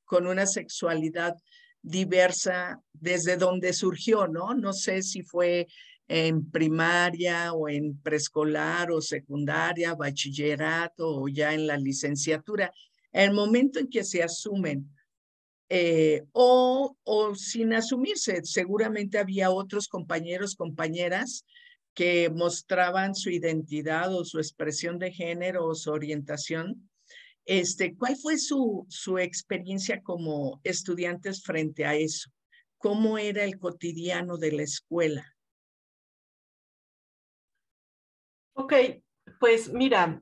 con una sexualidad diversa, desde donde surgió, ¿no? No sé si fue en primaria o en preescolar o secundaria, bachillerato o ya en la licenciatura. El momento en que se asumen o sin asumirse. Seguramente había otros compañeros, compañeras que mostraban su identidad o su expresión de género o su orientación. ¿Cuál fue su experiencia como estudiantes frente a eso? ¿Cómo era el cotidiano de la escuela? Ok, pues mira,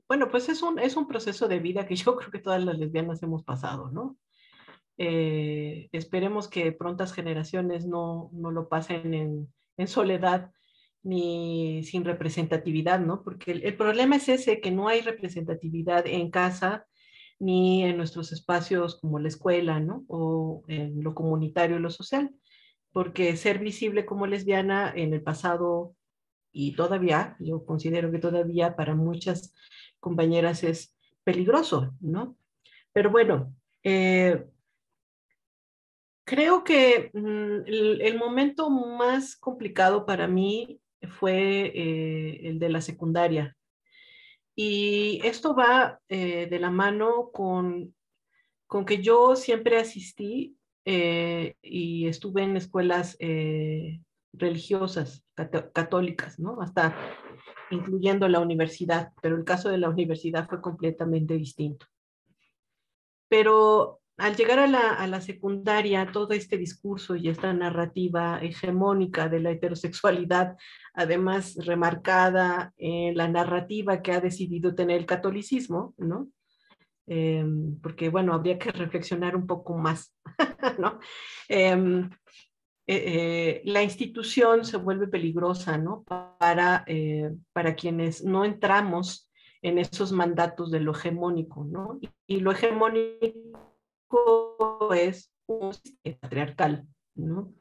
bueno, pues es un proceso de vida que yo creo que todas las lesbianas hemos pasado, ¿no? Esperemos que prontas generaciones no lo pasen en soledad ni sin representatividad, ¿no? Porque el problema es ese, que no hay representatividad en casa ni en nuestros espacios como la escuela, ¿no? O en lo comunitario y lo social, porque ser visible como lesbiana en el pasado y todavía, yo considero que todavía para muchas compañeras es peligroso, ¿no? Pero bueno, creo que el momento más complicado para mí fue el de la secundaria. Y esto va de la mano con que yo siempre asistí y estuve en escuelas religiosas, católicas, ¿no? Hasta incluyendo la universidad, pero el caso de la universidad fue completamente distinto. Pero al llegar a la secundaria, todo este discurso y esta narrativa hegemónica de la heterosexualidad, además remarcada en la narrativa que ha decidido tener el catolicismo, ¿no? porque bueno, habría que reflexionar un poco más, ¿no? La institución se vuelve peligrosa, ¿no? Para quienes no entramos en esos mandatos de lo hegemónico, ¿no? Y lo hegemónico es un sistema patriarcal, ¿no?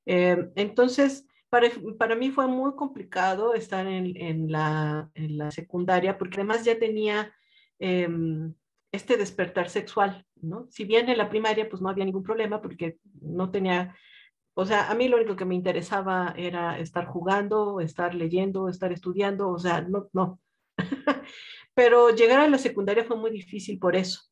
Entonces, para mí fue muy complicado estar en la secundaria, porque además ya tenía este despertar sexual, ¿no? Si bien en la primaria pues no había ningún problema porque no tenía, o sea, a mí lo único que me interesaba era estar jugando, estar leyendo, estar estudiando, o sea, no. Pero llegar a la secundaria fue muy difícil por eso.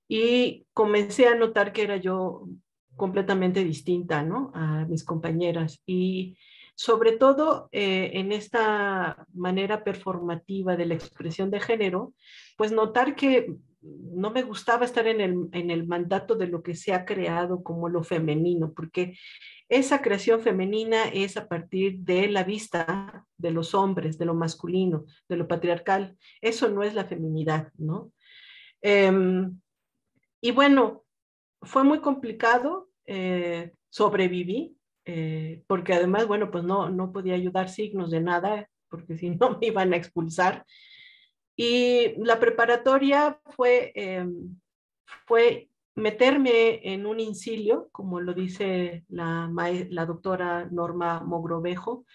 Y comencé a notar que era yo completamente distinta, ¿no? A mis compañeras. Y sobre todo en esta manera performativa de la expresión de género, pues notar que no me gustaba estar en el mandato de lo que se ha creado como lo femenino, porque esa creación femenina es a partir de la vista de los hombres, de lo masculino, de lo patriarcal. Eso no es la feminidad, ¿no? Y bueno, fue muy complicado, sobreviví, porque además, bueno, pues no podía ayudar signos de nada, porque si no me iban a expulsar. Y la preparatoria fue meterme en un incilio, como lo dice la doctora Norma Mogrovejo,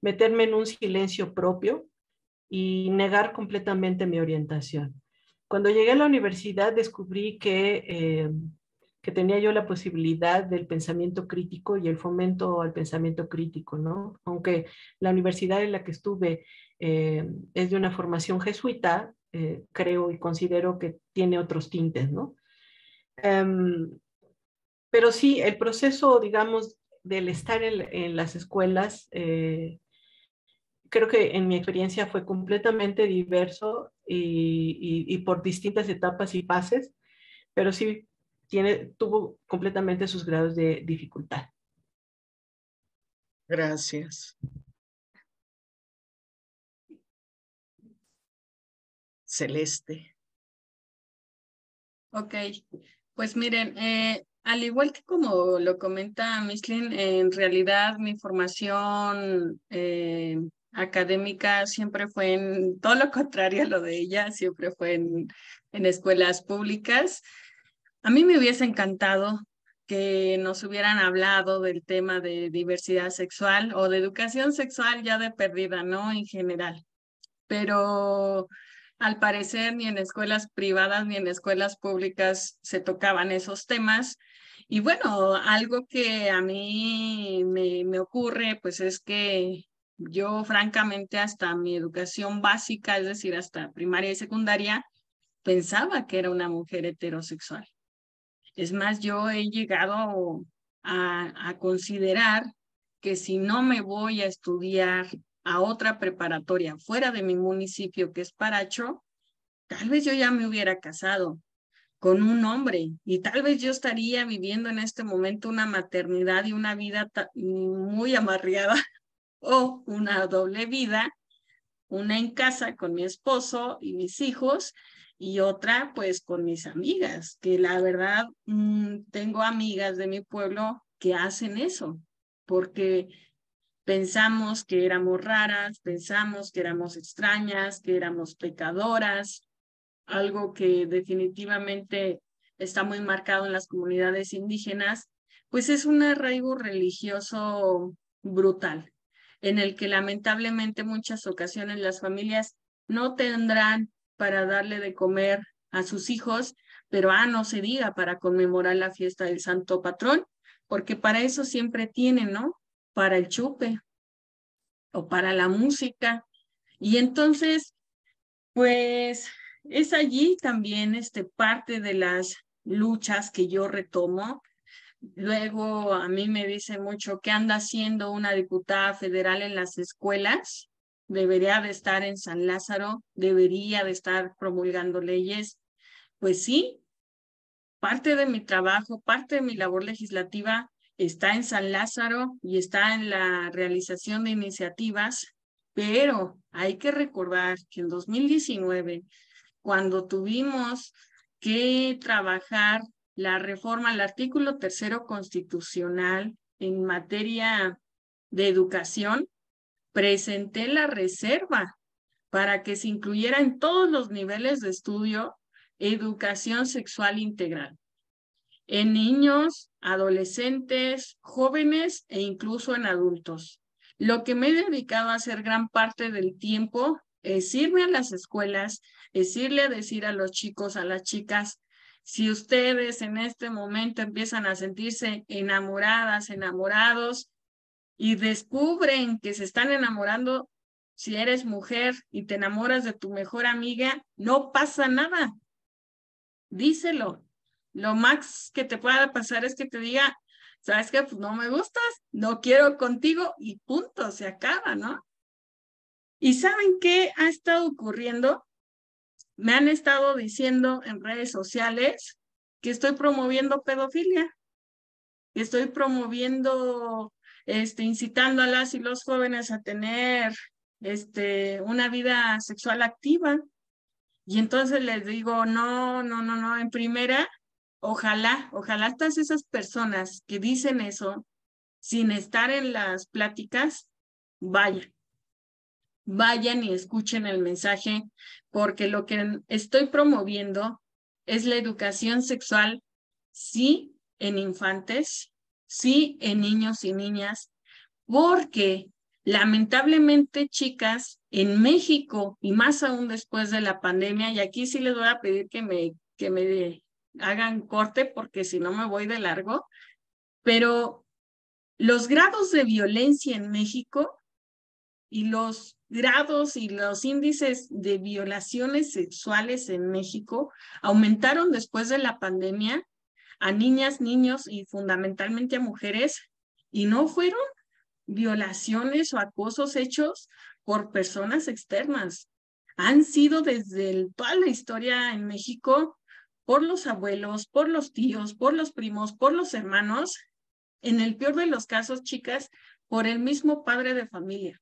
meterme en un silencio propio y negar completamente mi orientación. Cuando llegué a la universidad descubrí que tenía yo la posibilidad del pensamiento crítico y el fomento al pensamiento crítico, ¿no? Aunque la universidad en la que estuve es de una formación jesuita, creo y considero que tiene otros tintes, ¿no? Pero sí, el proceso, digamos, del estar en las escuelas, creo que en mi experiencia fue completamente diverso y por distintas etapas y fases, pero sí tuvo completamente sus grados de dificultad. Gracias. Celeste. Ok, pues miren, al igual que como lo comenta Mislin, en realidad mi formación académica siempre fue en todo lo contrario a lo de ella, siempre fue en escuelas públicas. A mí me hubiese encantado que nos hubieran hablado del tema de diversidad sexual o de educación sexual ya de perdida, ¿no? En general, pero al parecer ni en escuelas privadas ni en escuelas públicas se tocaban esos temas. Y bueno, algo que a mí me ocurre, pues es que yo francamente hasta mi educación básica, es decir, hasta primaria y secundaria, pensaba que era una mujer heterosexual. Es más, yo he llegado a considerar que si no me voy a estudiar a otra preparatoria fuera de mi municipio, que es Paracho, tal vez yo ya me hubiera casado con un hombre y tal vez yo estaría viviendo en este momento una maternidad y una vida muy amarreada o una doble vida, una en casa con mi esposo y mis hijos y otra pues con mis amigas, que la verdad tengo amigas de mi pueblo que hacen eso, porque pensamos que éramos raras, pensamos que éramos extrañas, que éramos pecadoras, algo que definitivamente está muy marcado en las comunidades indígenas, pues es un arraigo religioso brutal, en el que lamentablemente muchas ocasiones las familias no tendrán para darle de comer a sus hijos, pero no se diga para conmemorar la fiesta del Santo Patrón, porque para eso siempre tienen, ¿no? Para el chupe o para la música. Y entonces, pues es allí también parte de las luchas que yo retomo. Luego a mí me dice mucho que anda haciendo una diputada federal en las escuelas. Debería de estar en San Lázaro, debería de estar promulgando leyes. Pues sí, parte de mi trabajo, parte de mi labor legislativa está en San Lázaro y está en la realización de iniciativas, pero hay que recordar que en 2019 cuando tuvimos que trabajar la reforma al artículo 3 constitucional en materia de educación, presenté la reserva para que se incluyera en todos los niveles de estudio educación sexual integral, en niños, adolescentes, jóvenes e incluso en adultos. Lo que me he dedicado a hacer gran parte del tiempo es irme a las escuelas, es irle a decir a los chicos, a las chicas, si ustedes en este momento empiezan a sentirse enamoradas, enamorados, y descubren que se están enamorando, si eres mujer y te enamoras de tu mejor amiga, no pasa nada. Díselo. Lo más que te pueda pasar es que te diga, ¿sabes qué? Pues no me gustas, no quiero contigo y punto, se acaba, ¿no? ¿Y saben qué ha estado ocurriendo? Me han estado diciendo en redes sociales que estoy promoviendo pedofilia, que estoy promoviendo, incitando a las y los jóvenes a tener una vida sexual activa. Y entonces les digo, no, en primera, ojalá todas esas personas que dicen eso, sin estar en las pláticas, vayan y escuchen el mensaje, porque lo que estoy promoviendo es la educación sexual, sí, en infantes, sí, en niños y niñas, porque lamentablemente, chicas, en México, y más aún después de la pandemia, y aquí sí les voy a pedir que me hagan corte, porque si no me voy de largo, pero los grados de violencia en México y los grados y los índices de violaciones sexuales en México aumentaron después de la pandemia a niñas, niños y fundamentalmente a mujeres, y no fueron violaciones o acosos hechos por personas externas. Han sido desde toda la historia en México por los abuelos, por los tíos, por los primos, por los hermanos, en el peor de los casos, chicas, por el mismo padre de familia.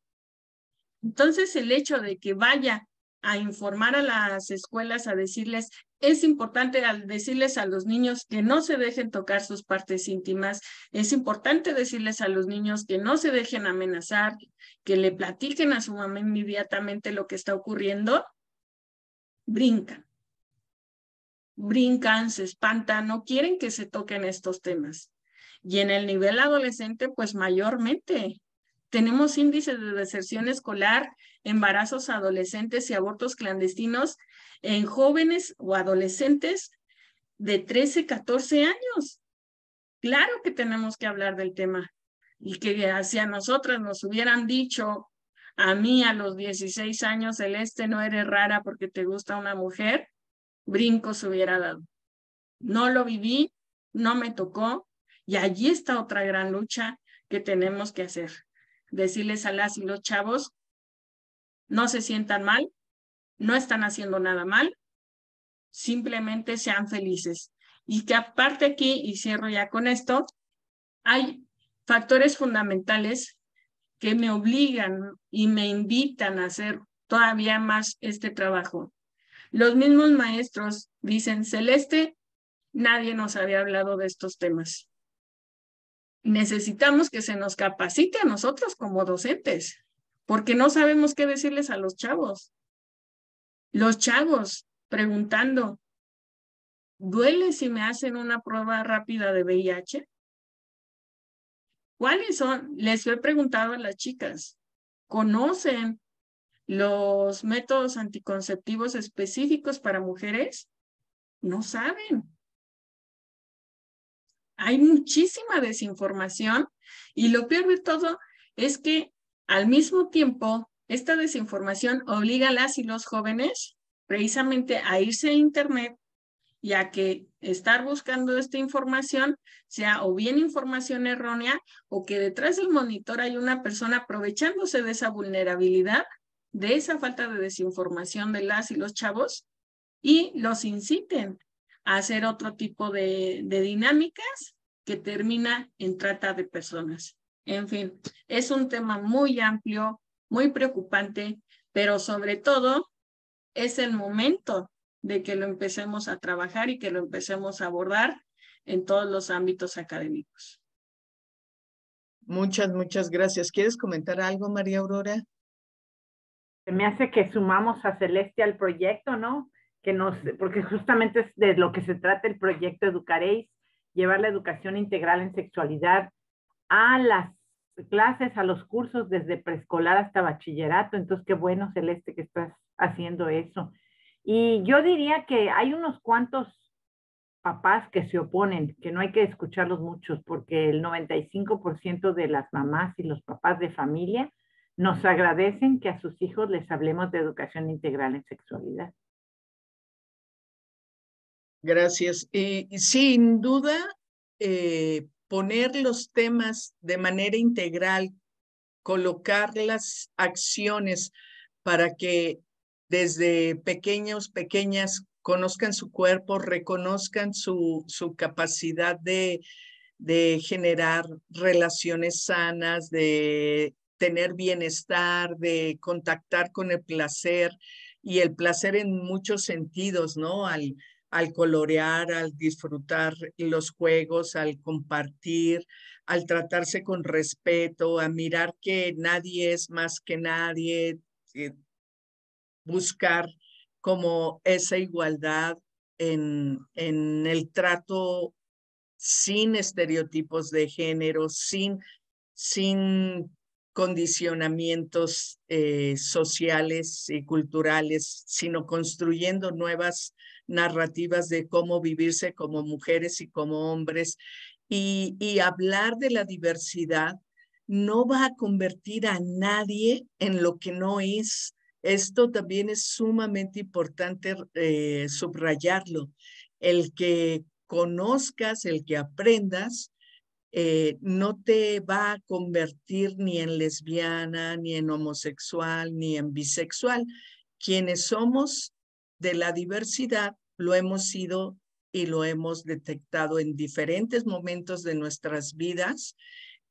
Entonces, el hecho de que vaya a informar a las escuelas, a decirles, es importante decirles a los niños que no se dejen tocar sus partes íntimas, es importante decirles a los niños que no se dejen amenazar, que le platiquen a su mamá inmediatamente lo que está ocurriendo, brincan, se espantan, no quieren que se toquen estos temas. Y en el nivel adolescente, pues mayormente. Tenemos índices de deserción escolar, embarazos adolescentes y abortos clandestinos en jóvenes o adolescentes de 13, 14 años. Claro que tenemos que hablar del tema. Y que hacia nosotras nos hubieran dicho, a mí a los 16 años, Celeste, no eres rara porque te gusta una mujer, brinco se hubiera dado. No lo viví, no me tocó, y allí está otra gran lucha que tenemos que hacer. Decirles a las y los chavos, no se sientan mal, no están haciendo nada mal, simplemente sean felices. Y que aparte aquí, y cierro ya con esto, hay factores fundamentales que me obligan y me invitan a hacer todavía más este trabajo. Los mismos maestros dicen, Celeste, nadie nos había hablado de estos temas. Necesitamos que se nos capacite a nosotros como docentes, porque no sabemos qué decirles a los chavos. Los chavos preguntando, ¿duele si me hacen una prueba rápida de VIH? ¿Cuáles son? Les he preguntado a las chicas, ¿conocen los métodos anticonceptivos específicos para mujeres? No saben. Hay muchísima desinformación y lo peor de todo es que al mismo tiempo esta desinformación obliga a las y los jóvenes precisamente a irse a internet y a que estar buscando esta información sea o bien información errónea o que detrás del monitor hay una persona aprovechándose de esa vulnerabilidad, de esa falta de desinformación de las y los chavos y los inciten a hacer otro tipo de dinámicas que termina en trata de personas. En fin, es un tema muy amplio, muy preocupante, pero sobre todo es el momento de que lo empecemos a trabajar y que lo empecemos a abordar en todos los ámbitos académicos. Muchas gracias. ¿Quieres comentar algo, María Aurora? Se me hace que sumamos a Celeste al proyecto, ¿no? Porque justamente es de lo que se trata el proyecto Educaréis, llevar la educación integral en sexualidad a las clases, a los cursos desde preescolar hasta bachillerato. Entonces, qué bueno, Celeste, que estás haciendo eso. Y yo diría que hay unos cuantos papás que se oponen, que no hay que escucharlos muchos, porque el 95% de las mamás y los papás de familia nos agradecen que a sus hijos les hablemos de educación integral en sexualidad. Gracias. Y sin duda, poner los temas de manera integral, colocar las acciones para que desde pequeñas, conozcan su cuerpo, reconozcan su capacidad de generar relaciones sanas, de tener bienestar, de contactar con el placer, y el placer en muchos sentidos, ¿no? Al colorear, al disfrutar los juegos, al compartir, al tratarse con respeto, a mirar que nadie es más que nadie, buscar como esa igualdad en el trato sin estereotipos de género, sin condicionamientos sociales y culturales, sino construyendo nuevas narrativas de cómo vivirse como mujeres y como hombres. Y hablar de la diversidad no va a convertir a nadie en lo que no es. Esto también es sumamente importante subrayarlo. El que conozcas, el que aprendas, no te va a convertir ni en lesbiana, ni en homosexual, ni en bisexual. Quienes somos de la diversidad lo hemos sido y lo hemos detectado en diferentes momentos de nuestras vidas,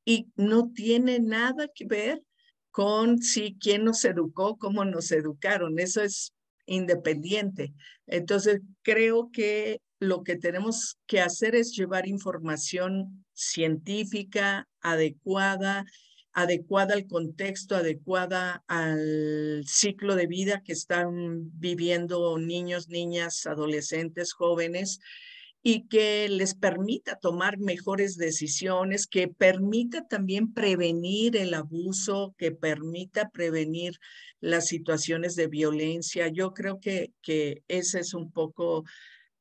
y no tiene nada que ver con quién nos educó, cómo nos educaron. Eso es independiente. Entonces, creo que lo que tenemos que hacer es llevar información científica adecuada al contexto, adecuada al ciclo de vida que están viviendo niños, niñas, adolescentes, jóvenes, y que les permita tomar mejores decisiones, que permita también prevenir el abuso, que permita prevenir las situaciones de violencia. Yo creo que esa es un poco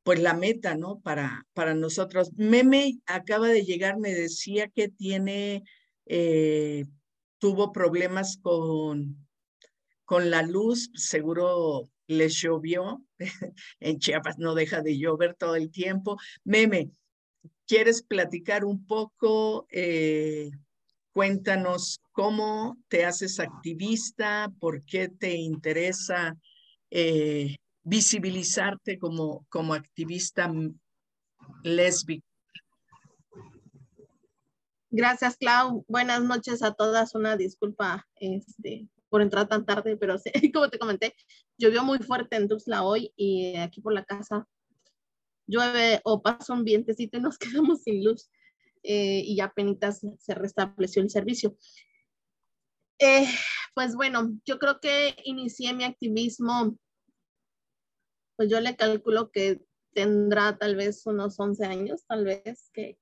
pues la meta, ¿no? Para nosotros. Meme acaba de llegar, me decía que tuvo problemas con la luz, seguro les llovió. En Chiapas no deja de llover todo el tiempo. Meme, ¿quieres platicar un poco? Cuéntanos cómo te haces activista, por qué te interesa visibilizarte como activista lésbica. Gracias, Clau. Buenas noches a todas. Una disculpa por entrar tan tarde, pero sí, como te comenté, llovió muy fuerte en Tuxtla hoy y aquí por la casa llueve o pasa un vientecito y nos quedamos sin luz y ya apenas se restableció el servicio. Pues bueno, yo creo que inicié mi activismo, pues yo le calculo que tendrá tal vez unos 11 años, tal vez, que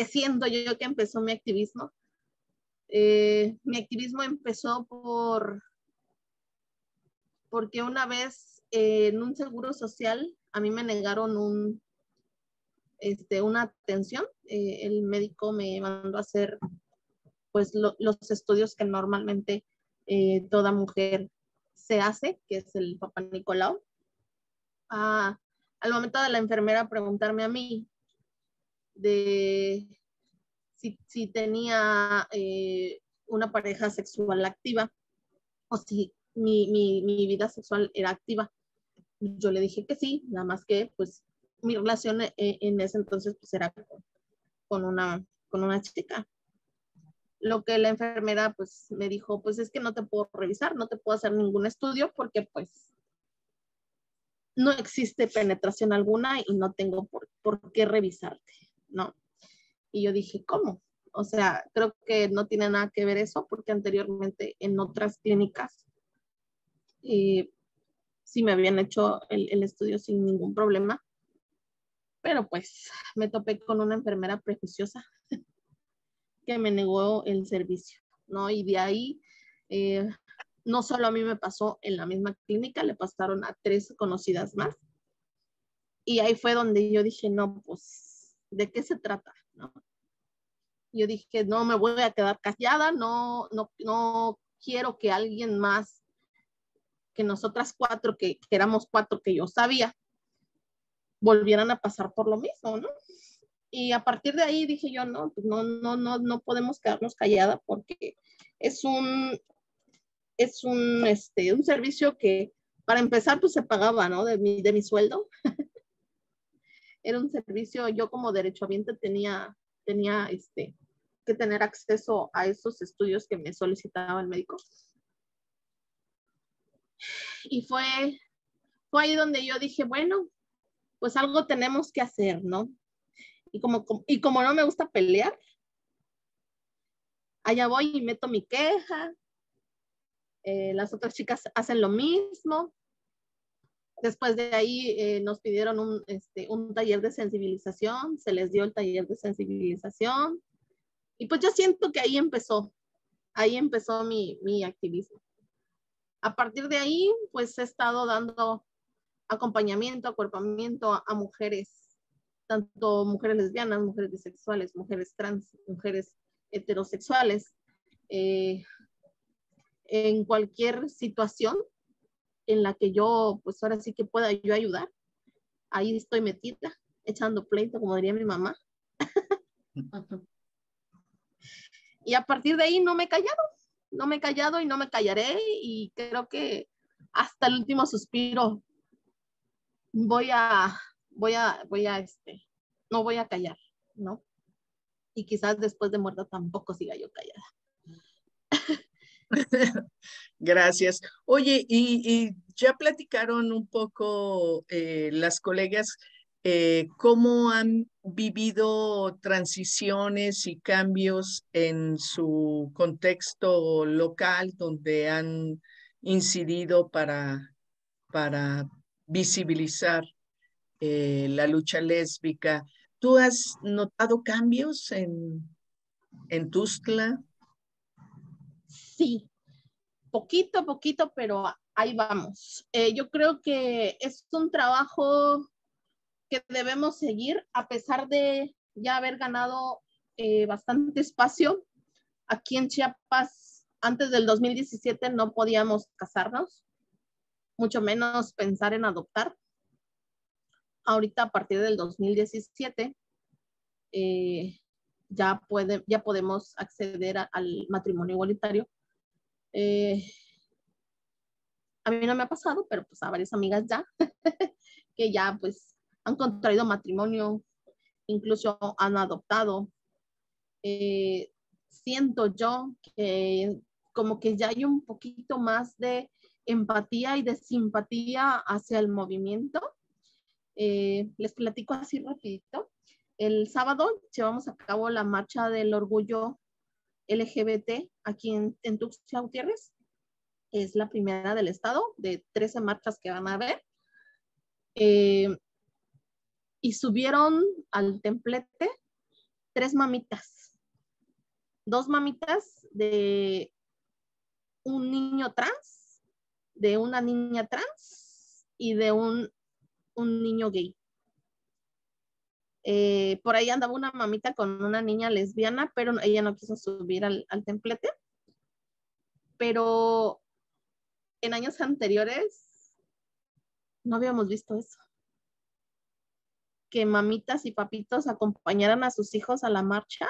siento yo que empezó mi activismo. Mi activismo empezó porque una vez en un seguro social a mí me negaron una atención. El médico me mandó a hacer pues los estudios que normalmente toda mujer se hace, que es el Papá Nicolau. Al momento de la enfermera preguntarme a mí de si tenía una pareja sexual activa o si mi vida sexual era activa. Yo le dije que sí, nada más que pues mi relación en ese entonces pues era con una chica. Lo que la enfermera pues me dijo, pues es que no te puedo revisar, no te puedo hacer ningún estudio porque pues no existe penetración alguna y no tengo por qué revisarte, ¿no? Y yo dije, ¿cómo? O sea, creo que no tiene nada que ver eso, porque anteriormente en otras clínicas sí me habían hecho el estudio sin ningún problema, pero pues me topé con una enfermera prejuiciosa que me negó el servicio, ¿no? Y de ahí, no solo a mí me pasó en la misma clínica, le pasaron a 3 conocidas más. Y ahí fue donde yo dije, no, pues, ¿de qué se trata? ¿No? Yo dije, no me voy a quedar callada, no quiero que alguien más, que nosotras 4, que éramos 4 que yo sabía, volvieran a pasar por lo mismo, ¿no? Y a partir de ahí dije yo, no, pues no podemos quedarnos calladas porque es un servicio que para empezar pues se pagaba, ¿no? De mi sueldo. Era un servicio, yo como derechohabiente tenía que tener acceso a esos estudios que me solicitaba el médico. Y fue ahí donde yo dije, bueno, pues algo tenemos que hacer, ¿no? Y como no me gusta pelear, allá voy y meto mi queja. Las otras chicas hacen lo mismo. Después de ahí nos pidieron un taller de sensibilización, se les dio el taller de sensibilización. Y pues yo siento que ahí empezó mi activismo. A partir de ahí, pues he estado dando acompañamiento, acuerpamiento a mujeres, tanto mujeres lesbianas, mujeres bisexuales, mujeres trans, mujeres heterosexuales, en cualquier situación en la que yo, pues ahora sí que pueda yo ayudar. Ahí estoy metida, echando pleito, como diría mi mamá. Y a partir de ahí no me he callado y no me callaré, y creo que hasta el último suspiro no voy a callar, ¿no? Y quizás después de muerta tampoco siga yo callada. Gracias. Oye, y ya platicaron un poco las colegas cómo han vivido transiciones y cambios en su contexto local, donde han incidido para visibilizar la lucha lésbica. ¿Tú has notado cambios en Tuxtla? Sí, poquito a poquito, pero ahí vamos. Yo creo que es un trabajo que debemos seguir a pesar de ya haber ganado bastante espacio. Aquí en Chiapas, antes del 2017 no podíamos casarnos, mucho menos pensar en adoptar. Ahorita a partir del 2017 ya podemos acceder al matrimonio igualitario. A mí no me ha pasado, pero pues a varias amigas ya, que ya pues han contraído matrimonio, incluso han adoptado. Siento yo que como que ya hay un poquito más de empatía y de simpatía hacia el movimiento. Les platico así rapidito. El sábado llevamos a cabo la marcha del orgullo LGBT aquí en Tuxtla Gutiérrez. Es la primera del estado de 13 marchas que van a haber. Y subieron al templete 3 mamitas. 2 mamitas de un niño trans, de una niña trans y de un niño gay. Por ahí andaba una mamita con una niña lesbiana, pero ella no quiso subir al templete. Pero en años anteriores no habíamos visto eso. Que mamitas y papitos acompañaran a sus hijos a la marcha.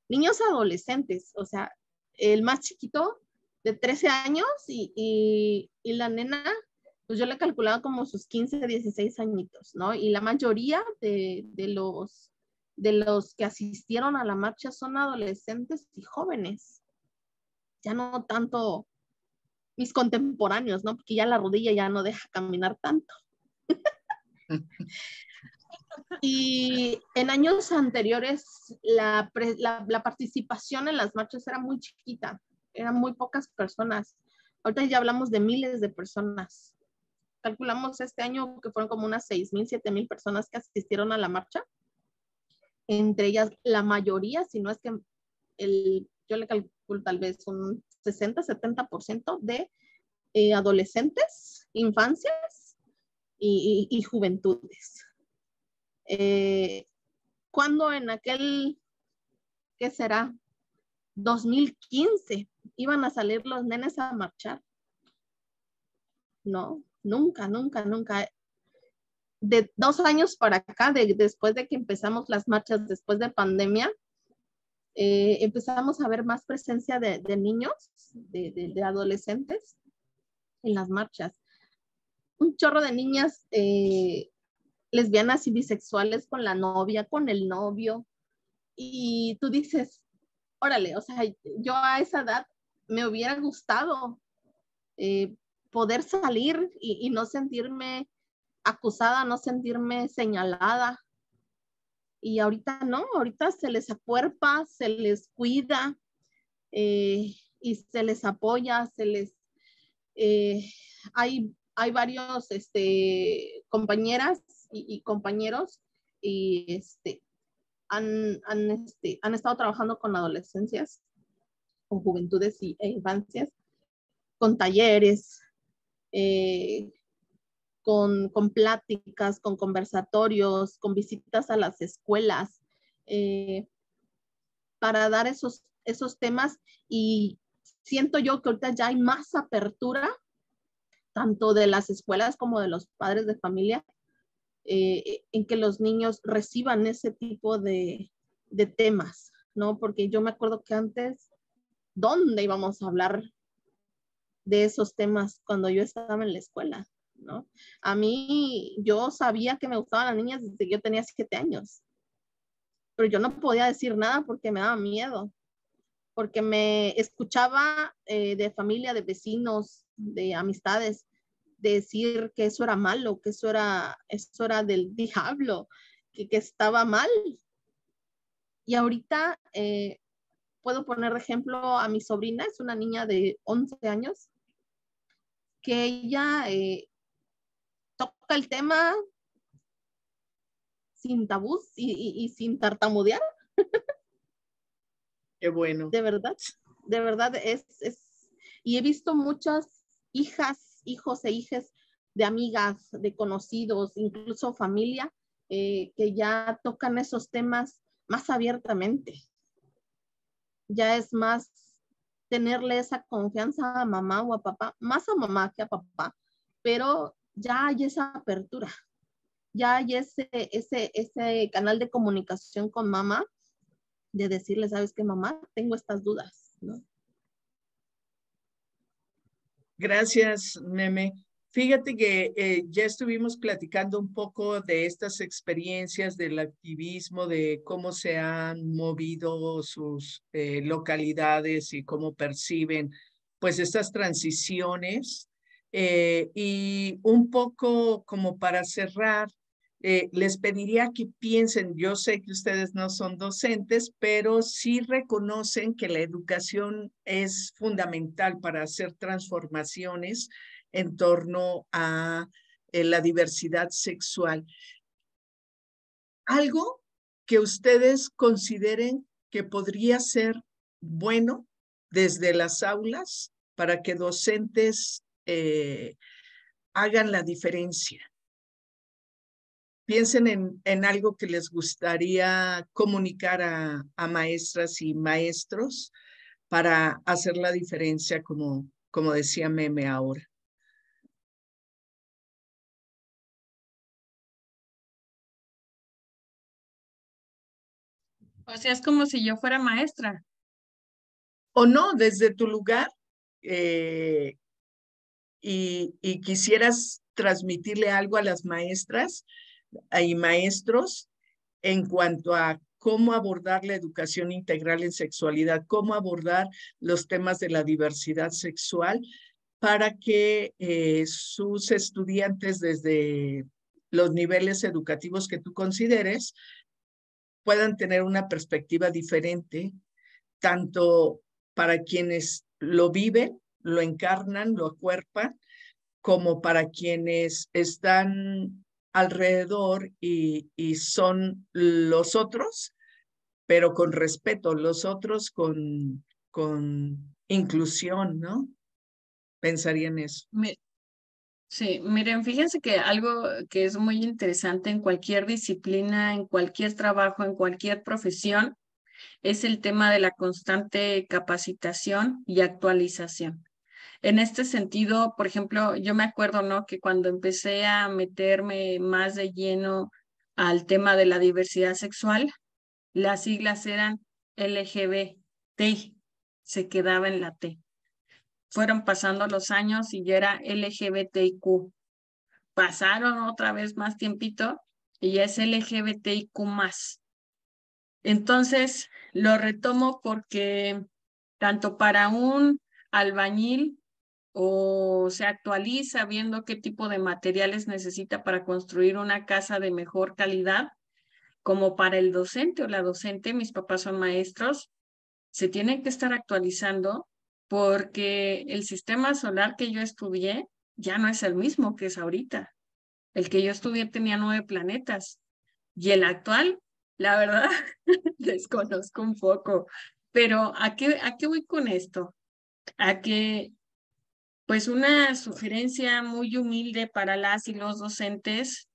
Niños adolescentes, o sea, el más chiquito de 13 años y la nena, pues yo le calculaba como sus 15, 16 añitos, ¿no? Y la mayoría de los que asistieron a la marcha son adolescentes y jóvenes. Ya no tanto mis contemporáneos, ¿no? Porque ya la rodilla ya no deja caminar tanto. Y en años anteriores la participación en las marchas era muy chiquita, eran muy pocas personas. Ahorita ya hablamos de miles de personas. Calculamos este año que fueron como unas 6,000, 7,000 personas que asistieron a la marcha. Entre ellas, la mayoría, si no es que yo le calculo tal vez un 60, 70% de adolescentes, infancias y juventudes. Cuando en aquel, ¿qué será? 2015, iban a salir los nenes a marchar. No, nunca, nunca, nunca. De 2 años para acá, después de que empezamos las marchas, después de pandemia, empezamos a ver más presencia de niños, de adolescentes en las marchas. Un chorro de niñas lesbianas y bisexuales con la novia, con el novio. Y tú dices, órale, o sea, yo a esa edad me hubiera gustado poder salir y no sentirme acusada, no sentirme señalada. Y ahorita no, ahorita se les acuerpa, se les cuida y se les apoya, hay varios compañeras y compañeros y han estado trabajando con adolescencias, con juventudes e infancias, con talleres, con pláticas, con conversatorios, con visitas a las escuelas, para dar esos temas. Y siento yo que ahorita ya hay más apertura, tanto de las escuelas como de los padres de familia, en que los niños reciban ese tipo de temas, ¿no? Porque yo me acuerdo que antes, ¿dónde íbamos a hablar de esos temas cuando yo estaba en la escuela, ¿no? A mí, yo sabía que me gustaban las niñas desde que yo tenía 7 años, pero yo no podía decir nada porque me daba miedo, porque me escuchaba de familia, de vecinos, de amistades, decir que eso era malo, que eso era del diablo, que estaba mal. Y ahorita puedo poner de ejemplo a mi sobrina, es una niña de 11 años, que ella toca el tema sin tabús y sin tartamudear. Qué bueno. De verdad y he visto muchas hijas, hijos e hijas de amigas, de conocidos, incluso familia, que ya tocan esos temas más abiertamente. Ya es más tenerle esa confianza a mamá o a papá, más a mamá que a papá, pero ya hay esa apertura, ya hay ese canal de comunicación con mamá, de decirle, ¿sabes qué, mamá? Tengo estas dudas, ¿no? Gracias, Meme. Fíjate que ya estuvimos platicando un poco de estas experiencias del activismo, de cómo se han movido sus localidades y cómo perciben pues estas transiciones. Y un poco como para cerrar, les pediría que piensen, yo sé que ustedes no son docentes, pero sí reconocen que la educación es fundamental para hacer transformaciones en torno a la diversidad sexual. Algo que ustedes consideren que podría ser bueno desde las aulas para que docentes hagan la diferencia. Piensen en algo que les gustaría comunicar a maestras y maestros para hacer la diferencia, como decía Meme ahora. O sea, es como si yo fuera maestra. O no, desde tu lugar, y quisieras transmitirle algo a las maestras y maestros en cuanto a cómo abordar la educación integral en sexualidad, cómo abordar los temas de la diversidad sexual para que sus estudiantes desde los niveles educativos que tú consideres, puedan tener una perspectiva diferente, tanto para quienes lo viven, lo encarnan, lo acuerpan, como para quienes están alrededor y son los otros, pero con respeto, los otros con inclusión, ¿no? Pensaría en eso. Sí, miren, fíjense que algo que es muy interesante en cualquier disciplina, en cualquier trabajo, en cualquier profesión, es el tema de la constante capacitación y actualización. En este sentido, por ejemplo, yo me acuerdo, ¿no?, que cuando empecé a meterme más de lleno al tema de la diversidad sexual, las siglas eran LGBT, se quedaba en la T. Fueron pasando los años y ya era LGBTIQ. Pasaron otra vez más tiempito y ya es LGBTIQ+. Entonces, lo retomo porque tanto para un albañil o se actualiza viendo qué tipo de materiales necesita para construir una casa de mejor calidad, como para el docente o la docente, mis papás son maestros, se tienen que estar actualizando porque el sistema solar que yo estudié ya no es el mismo que es ahorita. El que yo estudié tenía 9 planetas y el actual, la verdad, desconozco un poco. Pero ¿a qué voy con esto? A que, pues, una sugerencia muy humilde para las y los docentes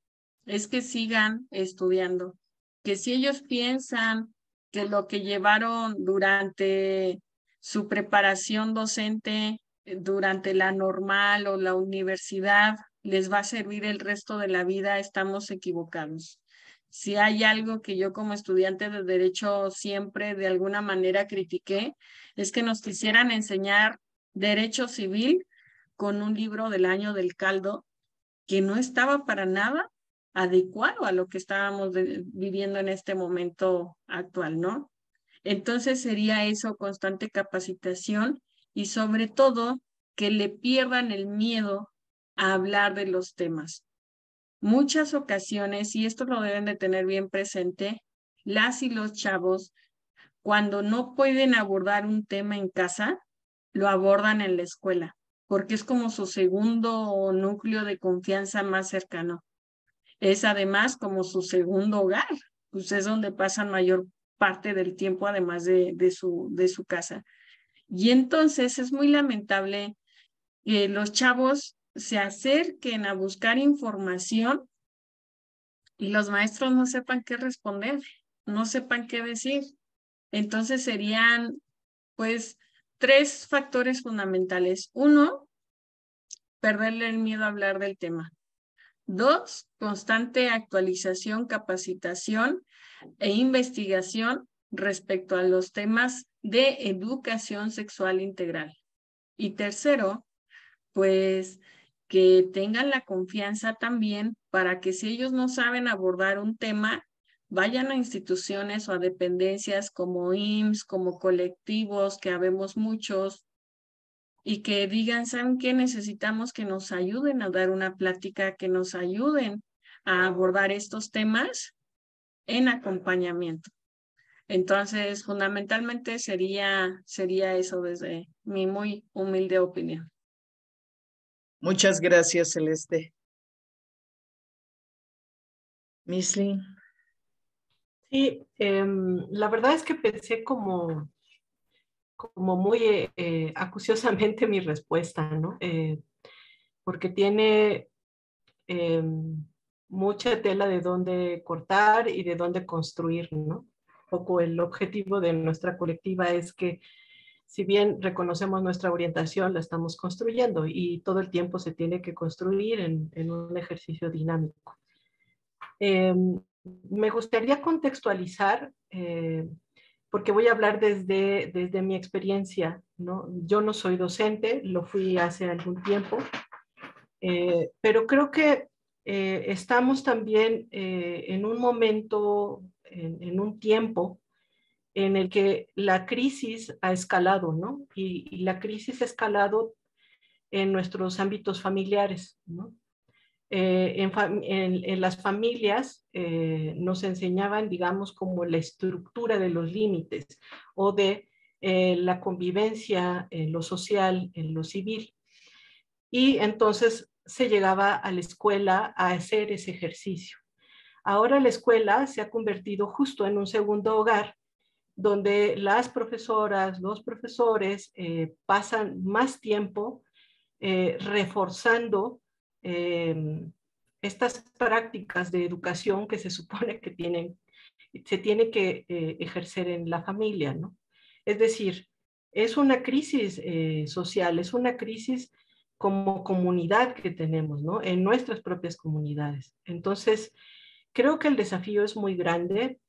es que sigan estudiando, que si ellos piensan que lo que llevaron durante su preparación docente, durante la normal o la universidad, les va a servir el resto de la vida, estamos equivocados. Si hay algo que yo como estudiante de Derecho siempre de alguna manera critiqué, es que nos quisieran enseñar Derecho Civil con un libro del año del caldo que no estaba para nada adecuado a lo que estábamos viviendo en este momento actual, ¿no? Entonces sería eso, constante capacitación y sobre todo que le pierdan el miedo a hablar de los temas. Muchas ocasiones, y esto lo deben de tener bien presente, las y los chavos, cuando no pueden abordar un tema en casa, lo abordan en la escuela, porque es como su segundo núcleo de confianza más cercano. Es además como su segundo hogar, pues es donde pasan mayor parte del tiempo, además de su casa. Y entonces es muy lamentable que los chavos se acerquen a buscar información y los maestros no sepan qué responder, no sepan qué decir. Entonces serían, pues, 3 factores fundamentales. 1, perderle el miedo a hablar del tema. 2, constante actualización, capacitación e investigación respecto a los temas de educación sexual integral. Y 3, pues que tengan la confianza también para que si ellos no saben abordar un tema, vayan a instituciones o a dependencias como IMSS, como colectivos, que habemos muchos, y que digan, ¿saben qué? Necesitamos que nos ayuden a dar una plática, que nos ayuden a abordar estos temas en acompañamiento. Entonces, fundamentalmente sería eso desde mi muy humilde opinión. Muchas gracias, Celeste. Misly. Sí, la verdad es que pensé como muy acuciosamente mi respuesta, ¿no? Porque tiene mucha tela de dónde cortar y de dónde construir, ¿no? Un poco el objetivo de nuestra colectiva es que si bien reconocemos nuestra orientación, la estamos construyendo y todo el tiempo se tiene que construir en un ejercicio dinámico. Me gustaría contextualizar, porque voy a hablar desde mi experiencia, ¿no? Yo no soy docente, lo fui hace algún tiempo, pero creo que estamos también en un momento, en un tiempo en el que la crisis ha escalado, ¿no? Y la crisis ha escalado en nuestros ámbitos familiares, ¿no? en las familias nos enseñaban, digamos, como la estructura de los límites o de la convivencia en lo social, en lo civil. Y entonces se llegaba a la escuela a hacer ese ejercicio. Ahora la escuela se ha convertido justo en un segundo hogar donde las profesoras, los profesores pasan más tiempo reforzando estas prácticas de educación que se supone que se tiene que ejercer en la familia, ¿no? Es decir, es una crisis social, es una crisis como comunidad que tenemos, ¿no? En nuestras propias comunidades. Entonces, creo que el desafío es muy grande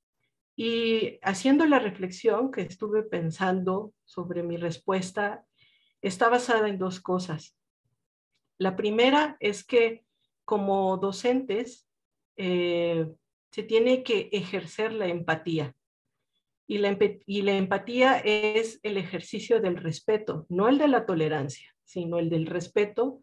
y haciendo la reflexión que estuve pensando sobre mi respuesta, está basada en dos cosas. La primera es que como docentes se tiene que ejercer la empatía. Y la empatía es el ejercicio del respeto, no el de la tolerancia, sino el del respeto